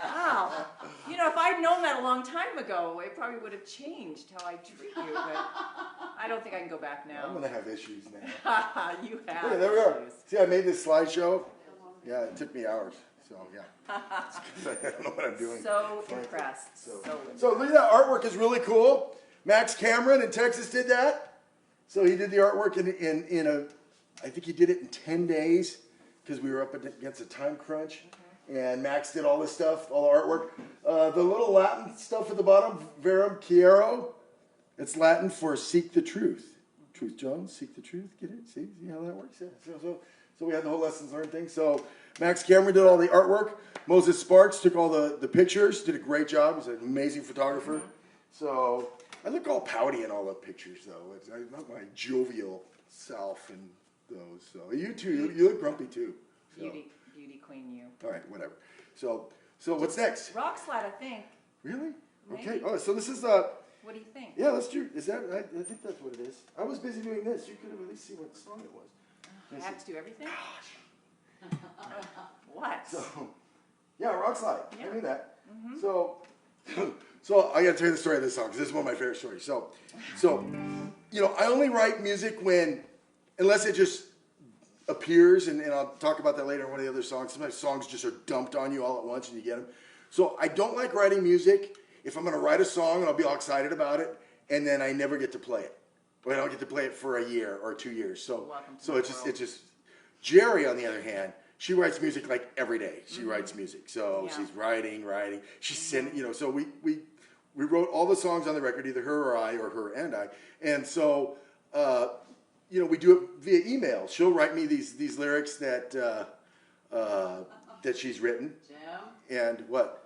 Wow. You know, if I'd known that a long time ago, it probably would have changed how I treat you, but I don't think I can go back I'm now. gonna have issues now. You have. Okay, there we are. issues. See, I made this slideshow. Yeah, it took me hours. So yeah, it's 'cause I don't know what I'm doing. So Frankly. impressed. So So look at that artwork is really cool. Max Cameron in Texas did that. So he did the artwork in a, I think he did it in 10 days because we were up against a time crunch. And Max did all this stuff, all the artwork. The little Latin stuff at the bottom, Verum Quiero. It's Latin for seek the truth. Truth Jones, seek the truth. Get it? See how that works? Yeah. So we had the whole lessons learned thing. So Max Cameron did all the artwork. Moses Sparks took all the pictures, did a great job. He's an amazing photographer. So I look all pouty in all the pictures, though. I'm not my jovial self in those. So you too, you look grumpy too. So. beauty queen, you. All right, whatever. So what's next? Rock slide, I think. Really? Okay. Maybe. Oh, so this is What do you think? yeah. Let's do. Is that? I think that's what it is. I was busy doing this. You could have at least seen what song it was. I have to do everything? What? So, yeah, rock slide. I Yeah. knew that. So I got to tell you the story of this song because this is one of my favorite stories. So you know, I only write music unless it just appears, and I'll talk about that later in one of the other songs. Sometimes songs just are dumped on you all at once and you get them. So I don't like writing music if I'm going to write a song and I'll be all excited about it, and then I never get to play it. Or I don't get to play it for a year or 2 years. So it's just Jerry, on the other hand, she writes music like every day. She writes music. So Yeah. she's writing. She's sending, you know, so we wrote all the songs on the record, either her or I, or her and I. And so, you know, we do it via email. She'll write me these lyrics that she's written. Jim? And what?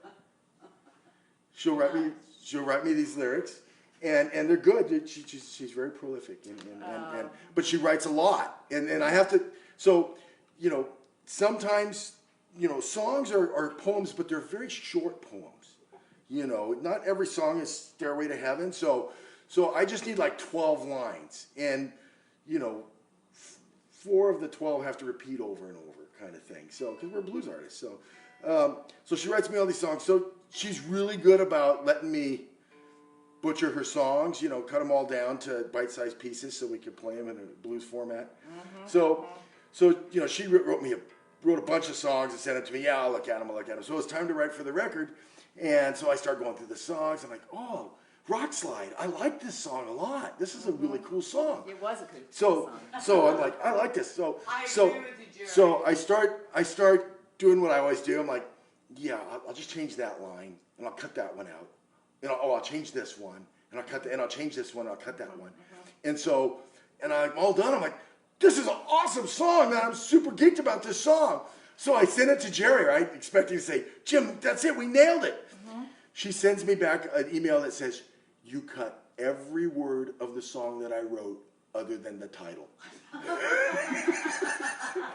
She'll write me these lyrics. And they're good. She's very prolific, but she writes a lot, and I have to. So, you know, sometimes, you know, songs are poems, but they're very short poems. You know, not every song is Stairway to Heaven. So I just need like 12 lines, and you know, 4 of the 12 have to repeat over and over, kind of thing. So because we're blues artists, so she writes me all these songs. So she's really good about letting me butcher her songs, you know, cut them all down to bite-sized pieces so we could play them in a blues format. So you know, she wrote a bunch of songs and sent them to me. Yeah, I'll look at them. So it was time to write for the record, and so I start going through the songs. I'm like, oh, Rock Slide. I like this song a lot. This is a really cool song. It was a good So I'm like, I like this. I agree with you, Jerry. So I start doing what I always do. I'm like, yeah, I'll just change that line and I'll cut that one out. And I'll change this one and I'll cut and I'll change this one and I'll cut that one. And so, and I'm all done. I'm like, this is an awesome song, man. I'm super geeked about this song. So I sent it to Jerry, right? Expecting to say, Jim, that's it. We nailed it. She sends me back an email that says, you cut every word of the song that I wrote other than the title.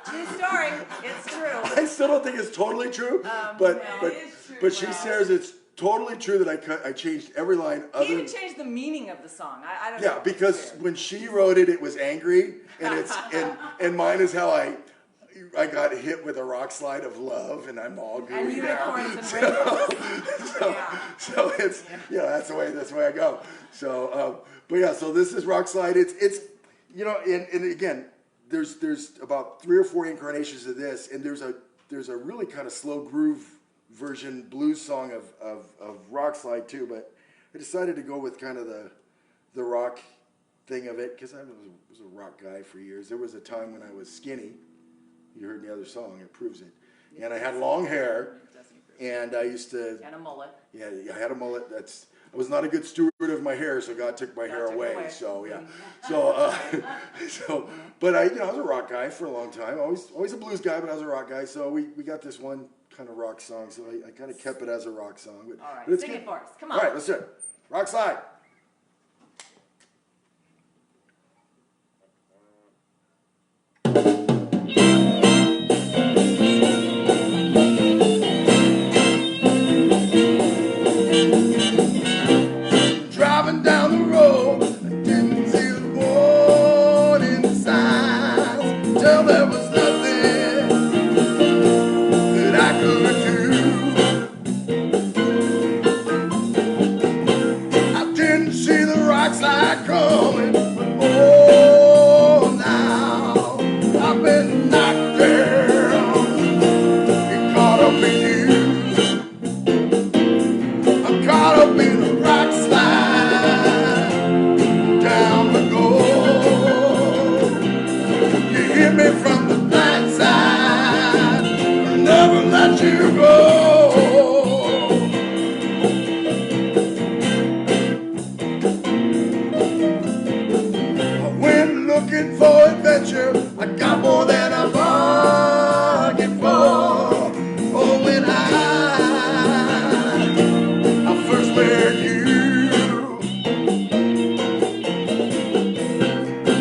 True story. It's true. I still don't think it's totally true, but it is true. but she Well, says it's totally true that I changed every line He other. even changed the meaning of the song. I don't know. Yeah, because when she wrote it, it was angry, and and mine is how I got hit with a rock slide of love, and I'm all And gooey now. unicorns and rainbows. So it's that's the way I go. So but yeah, so this is rock slide. It's you know, and again, there's about 3 or 4 incarnations of this, and there's a really kind of slow groove version blues song of rock slide too, but I decided to go with kind of the rock thing of it because I was a rock guy for years. There was a time when I was skinny. You heard the other song, it proves it. And I had long hair, and I used to. And a mullet. Yeah, I had a mullet. I was not a good steward of my hair, so God took my hair away. So yeah, so but I was a rock guy for a long time. Always a blues guy, but I was a rock guy. So we got this one kind of rock song, so I kind of kept it as a rock song. But, All right, but it's sing good. it for us. Come on. All right, let's do it. Rock slide. Driving down the road, I didn't see the warning signs. Till there was nothing that I could do. I didn't see the rock slide coming, but oh, now I've been knocked down and caught up in you. I'm caught up in a rock slide down the goal. You hit me from the blind side, I'll never let you go. I went looking for adventure, I got more than I bargained for. Oh, when I first met you,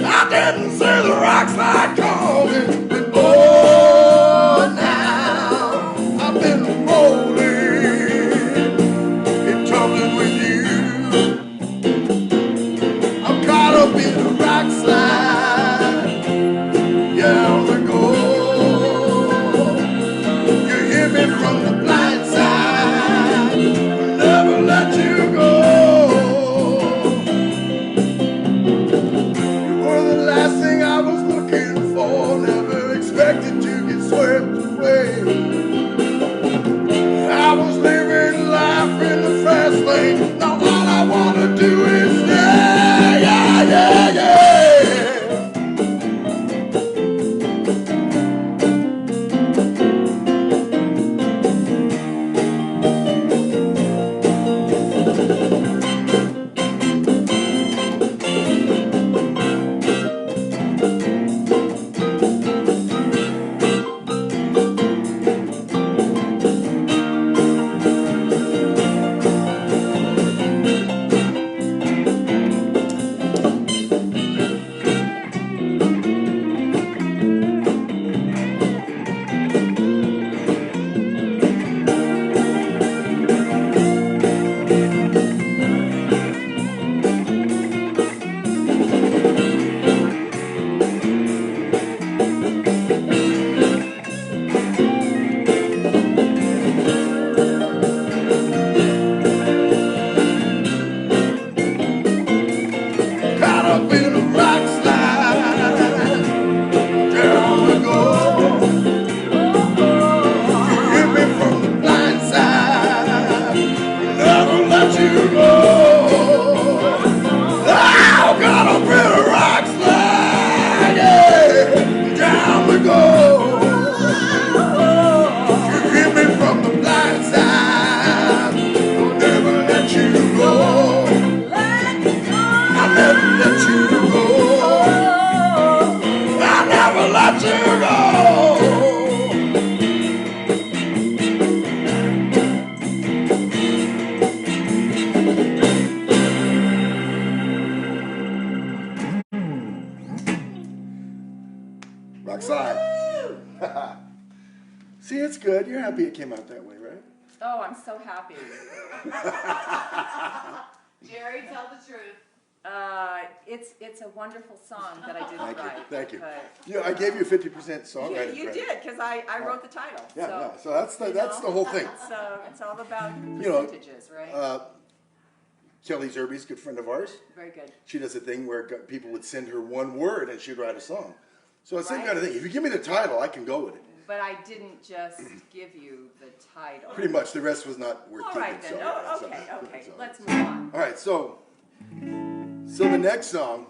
I didn't see the rock slide coming, but oh, now I've been rolling and tumbling with you. I'm caught up in a rock slide, yeah, we go. You hit me from the blind side, I'll never let you go. You were the last thing I was looking for, never expected to get swept away. I was living life in the fast lane, now all I wanna do is stay, yeah, yeah, yeah. Caught up in a rock slide, down we go. You hit me from the blind side, never let you go. Oh, caught up in a rock slide, yeah, down we go. You hit me from the blind side, I'll never let you go. I'll never let you go. I'll never let you go. Rock slide. See, it's good. You're happy it came out that way, right? Oh, I'm so happy. Jerry, tell the truth. It's a wonderful song that I didn't Thank you. write. Thank you. but- Yeah, I gave you 50% songwriting You credit. did, because I wrote the title. Yeah, so, yeah. So that's the whole thing. So it's all about know, percentages, right? Kelly Zerbe's a good friend of ours. Very good. She does a thing where people would send her one word and she'd write a song. So it's the same Right. kind of thing. If you give me the title, I can go with it. But I didn't just give you the title. Pretty much. The rest was not worth All keeping. right then. So, Oh, so- okay. so- Let's move on. All right. So the next song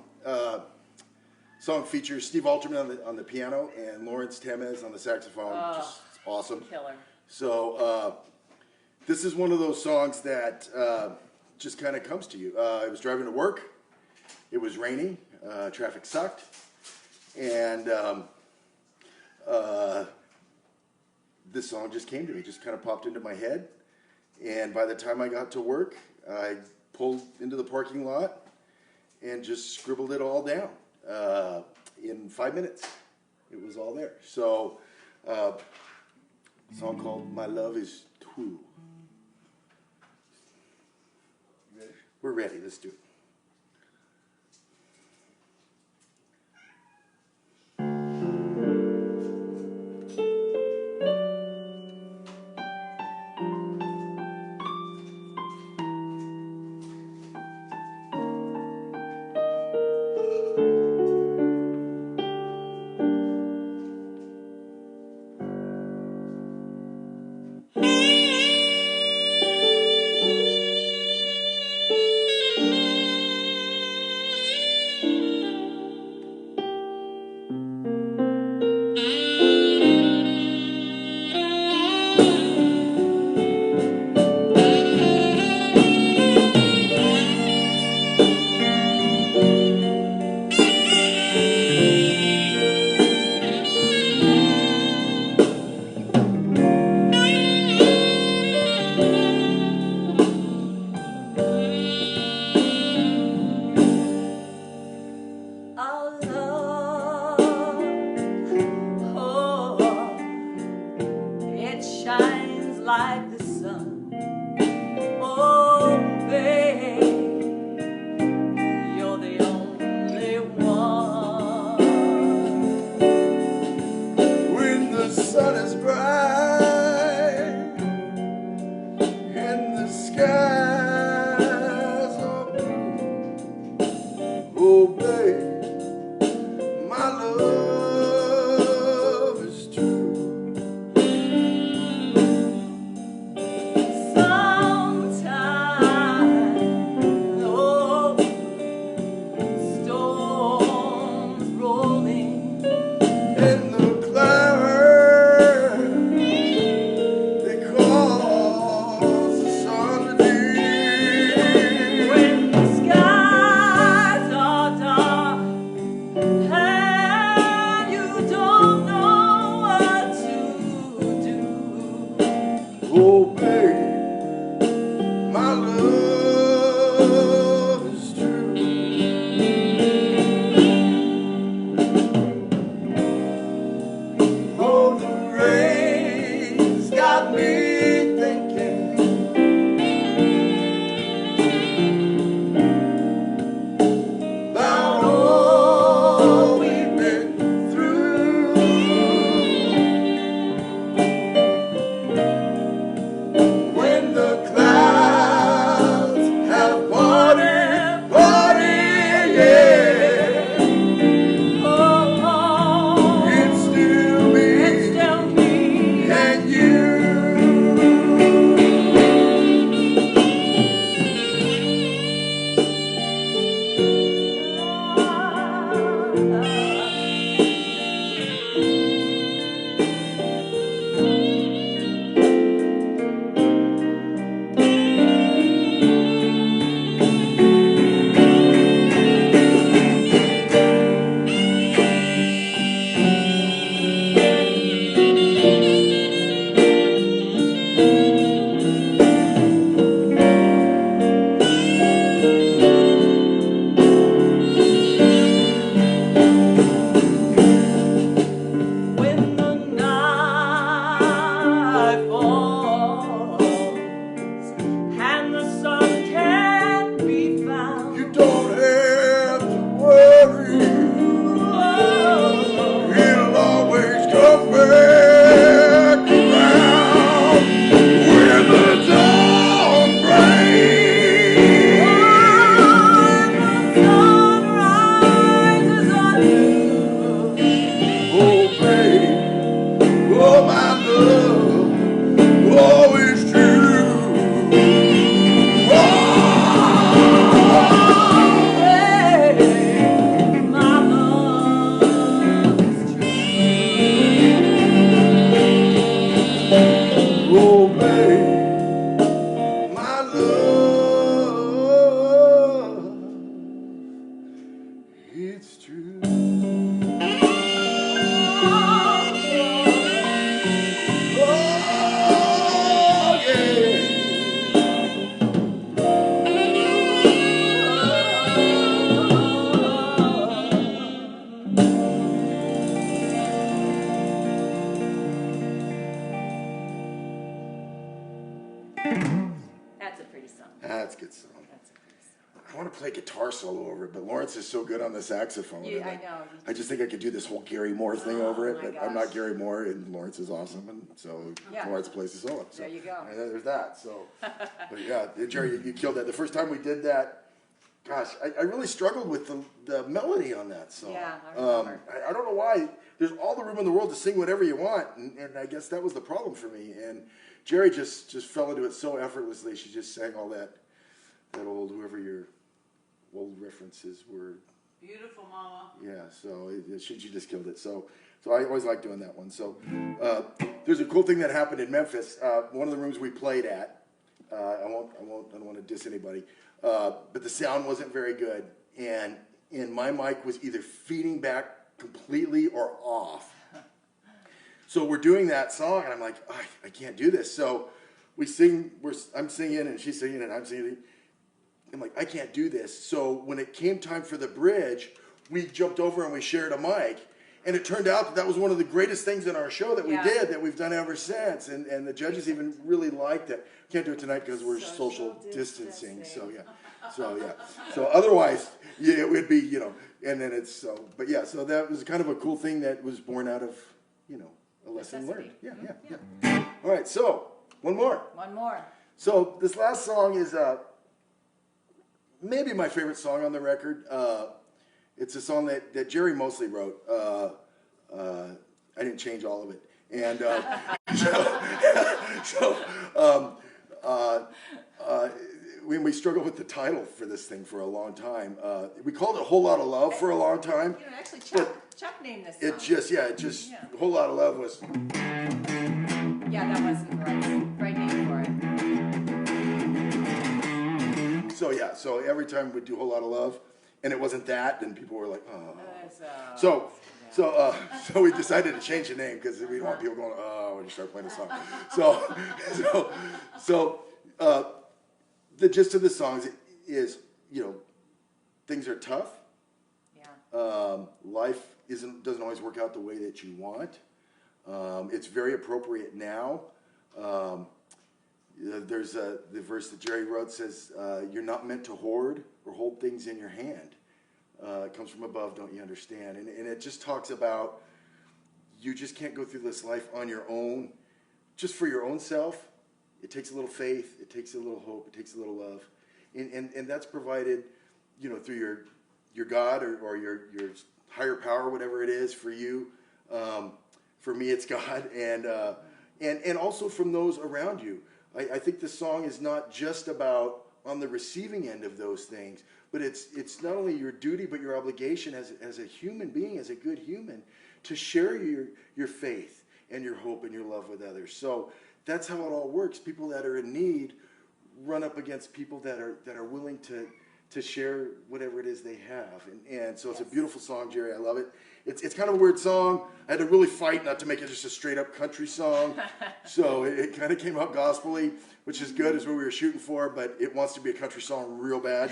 features Steve Alterman on the piano and Lawrence Temez on the saxophone, which is awesome. Killer. So this is one of those songs that just kind of comes to you. I was driving to work. It was raining. Traffic sucked. And this song just came to me, just kind of popped into my head. And by the time I got to work, I pulled into the parking lot and just scribbled it all down. In 5 minutes, it was all there. So, a song called My Love Is True. We're ready, let's do it. They cause the sun to be that's a good song. I want to play guitar solo over it, but Lawrence is so good on the saxophone. Yeah, I know. I just think I could do this whole Gary Moore thing over it, my but I'm not gosh. Gary Moore, and Lawrence is awesome, and so Yeah. Lawrence plays the solo. So, There you go. and there's that. So, but yeah, Jerry, you killed that. The first time we did that, gosh, I really struggled with the melody on that song. Yeah, I remember. I don't know why. There's all the room in the world to sing whatever you want, and I guess that was the problem for me. And Jerry just fell into it so effortlessly. She just sang all that old, whoever your old references were. Beautiful, Mama. Yeah, so she just killed it. So I always like doing that one. So there's a cool thing that happened in Memphis. One of the rooms we played at, I don't want to diss anybody, but the sound wasn't very good, and my mic was either feeding back completely or off. So we're doing that song, and I'm like, I can't do this. So we sing. I'm singing, and she's singing, and I'm singing. I'm like, I can't do this. So when it came time for the bridge, we jumped over and we shared a mic. And it turned out that was one of the greatest things in our show that we did, that we've done ever since. And the judges even really liked it. Can't do it tonight because we're social distancing. So yeah. So otherwise, yeah, it would be, and then it's so. But yeah, so that was kind of a cool thing that was born out of, a lesson learned. Yeah. All right, so one more. One more. So this last song is maybe my favorite song on the record. It's a song that Jerry mostly wrote. I didn't change all of it. And we struggled with the title for this thing for a long time. We called it A Whole Lot of Love for a long time. Actually, Chuck named this song. It just A Whole Lot of Love was... Yeah, that wasn't the right name for it. So every time we'd do A Whole Lot of Love, and it wasn't that, then people were like, oh. So we decided to change the name because we didn't want people going, oh, when you start playing the song. The gist of the songs is, things are tough. Yeah. Life doesn't always work out the way that you want. It's very appropriate now. There's the verse that Jerry wrote says, you're not meant to hoard or hold things in your hand. It comes from above, don't you understand? And it just talks about you just can't go through this life on your own, just for your own self. It takes a little faith. It takes a little hope. It takes a little love. And that's provided, through your God or your higher power, whatever it is for you. For me, it's God. And also from those around you. I think the song is not just about on the receiving end of those things, but it's not only your duty but your obligation as a human being, as a good human, to share your faith and your hope and your love with others. So that's how it all works. People that are in need run up against people that are willing to share whatever it is they have. And so it's a beautiful song, Jerry. I love it. It's kind of a weird song. I had to really fight not to make it just a straight up country song. So it kind of came out gospel-y, which is good, is what we were shooting for, but it wants to be a country song real bad.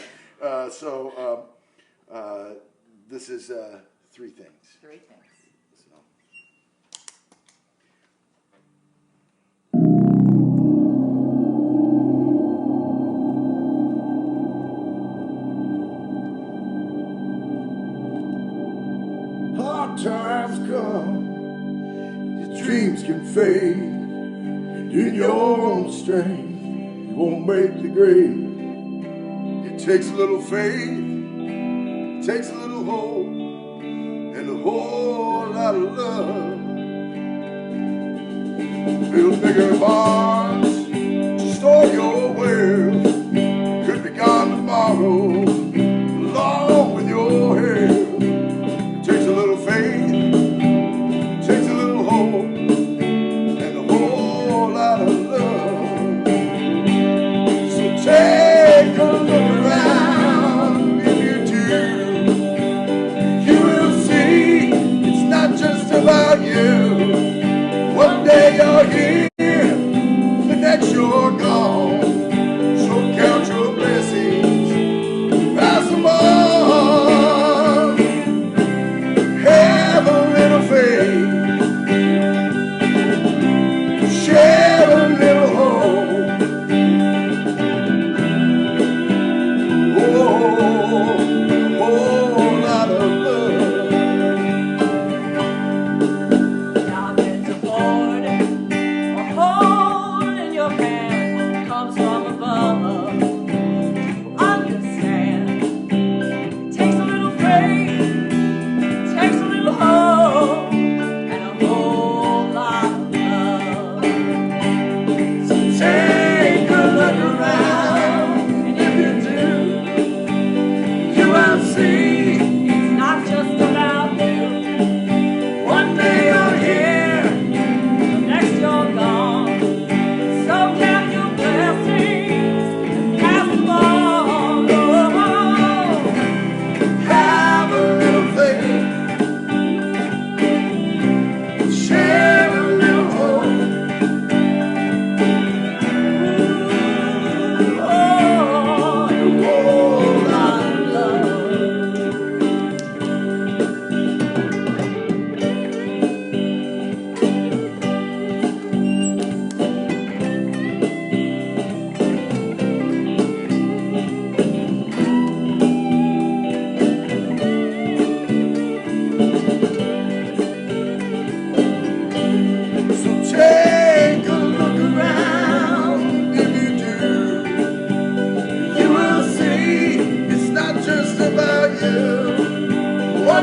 This is Three Things. Three Things. So. Hard times come, your dreams can fade, and in your own strength, you won't make the grade. It takes a little faith, it takes a little hope, and a whole lot of love. Build bigger barns to store your wealth, could be gone tomorrow, along with your health. It takes a little faith, it takes a little hope, and a whole lot of love. So take a look around, if you do, you will see it's not just about you. One day you're here,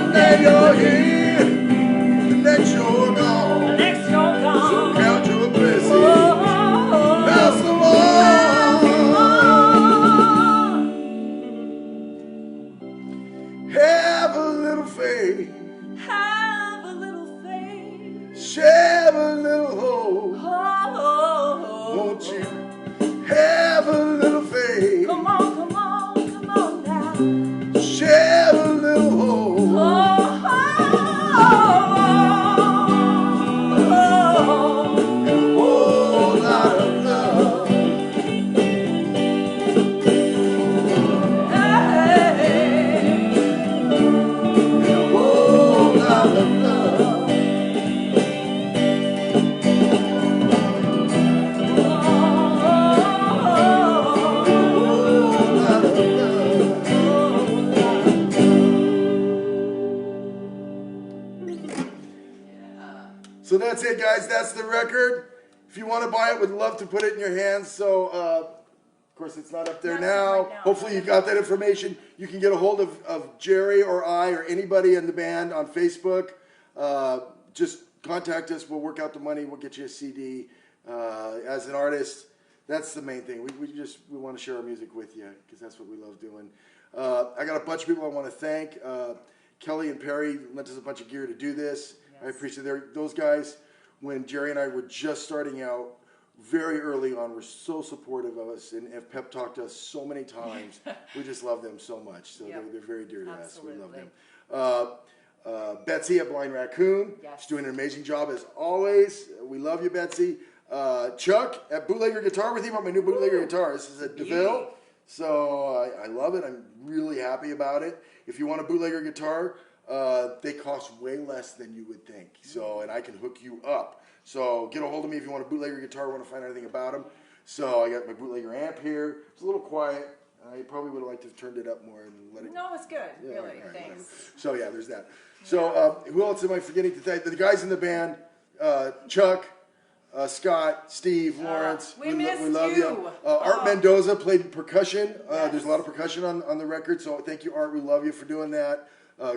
one day you're here, the next you're gone. The next you're gone. So count your blessings. Oh, Pass them on. Have a little faith. have a little faith. Share a little hope. Oh, Won't you have a little faith? come on, come on, come on now. Share a little hope. Oh, A whole lot of love. A whole lot of love. So that's it, guys. That's the record. If you want to buy it, we'd love to put it in your hands. So, of course, it's not up there Not now. right now. Hopefully, you got that information. You can get a hold of Jerry or I or anybody in the band on Facebook. Just contact us. We'll work out the money. We'll get you a CD. As an artist, that's the main thing. We want to share our music with you because that's what we love doing. I got a bunch of people I want to thank. Kelly and Perry lent us a bunch of gear to do this. I appreciate those guys. When Jerry and I were just starting out, very early on, were so supportive of us and have pep talked us so many times. We just love them so much. So Yep. they're very dear to us. We love Absolutely. them. Betsy at Blind Raccoon. Yes. She's doing an amazing job as always. We love you, Betsy. Chuck at Bootlegger Guitar. With you about my new Bootlegger guitar. This is a DeVille. So I love it. I'm really happy about it. If you want a Bootlegger guitar, they cost way less than you would think. So, and I can hook you up. So get a hold of me if you want a Bootlegger guitar, want to find out anything about them. So I got my Bootlegger amp here. It's a little quiet. I probably would have liked to have turned it up more and let it. No, it's good. Yeah, Really. all right, Thanks. whatever. So yeah, there's that. So who else am I forgetting to thank? The guys in the band, Chuck, Scott, Steve, Lawrence. we missed love you. Art Mendoza played percussion. Yes. There's a lot of percussion on the record, so thank you, Art. We love you for doing that.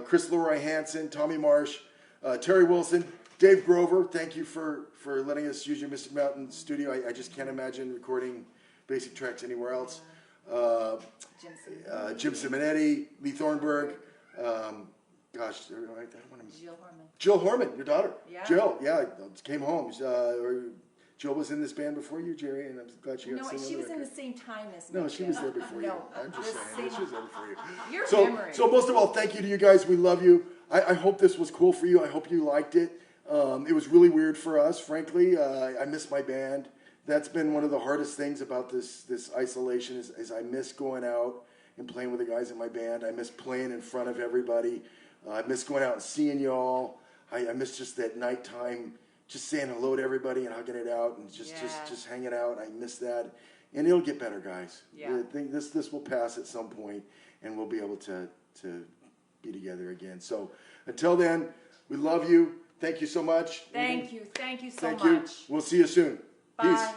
Chris Leroy Hansen, Tommy Marsh, Terry Wilson, Dave Grover. Thank you for letting us use your Mystic Mountain studio. I just can't imagine recording basic tracks anywhere else. Jim Simonetti, Lee Thornburg. Gosh, I don't want to. Jill Harmon. Jill Horman, your daughter. Yeah. Jill, came home. Jill was in this band before you, Jerry, and I'm glad she got No, to sing she on was the in the record. same time as me. No, she was there before you. No, I'm just saying, she was there before you. Your So memory. most of all, thank you to you guys. We love you. I hope this was cool for you. I hope you liked it. It was really weird for us, frankly. I miss my band. That's been one of the hardest things about this isolation is I miss going out and playing with the guys in my band. I miss playing in front of everybody. I miss going out and seeing y'all. I miss just that nighttime, just saying hello to everybody and hugging it out and just hanging out. I miss that. And it'll get better, guys. Yeah. I think this will pass at some point, and we'll be able to be together again. So until then, we love you. Thank you so much. Thank you so Thank much. you. We'll see you soon. Bye. Peace.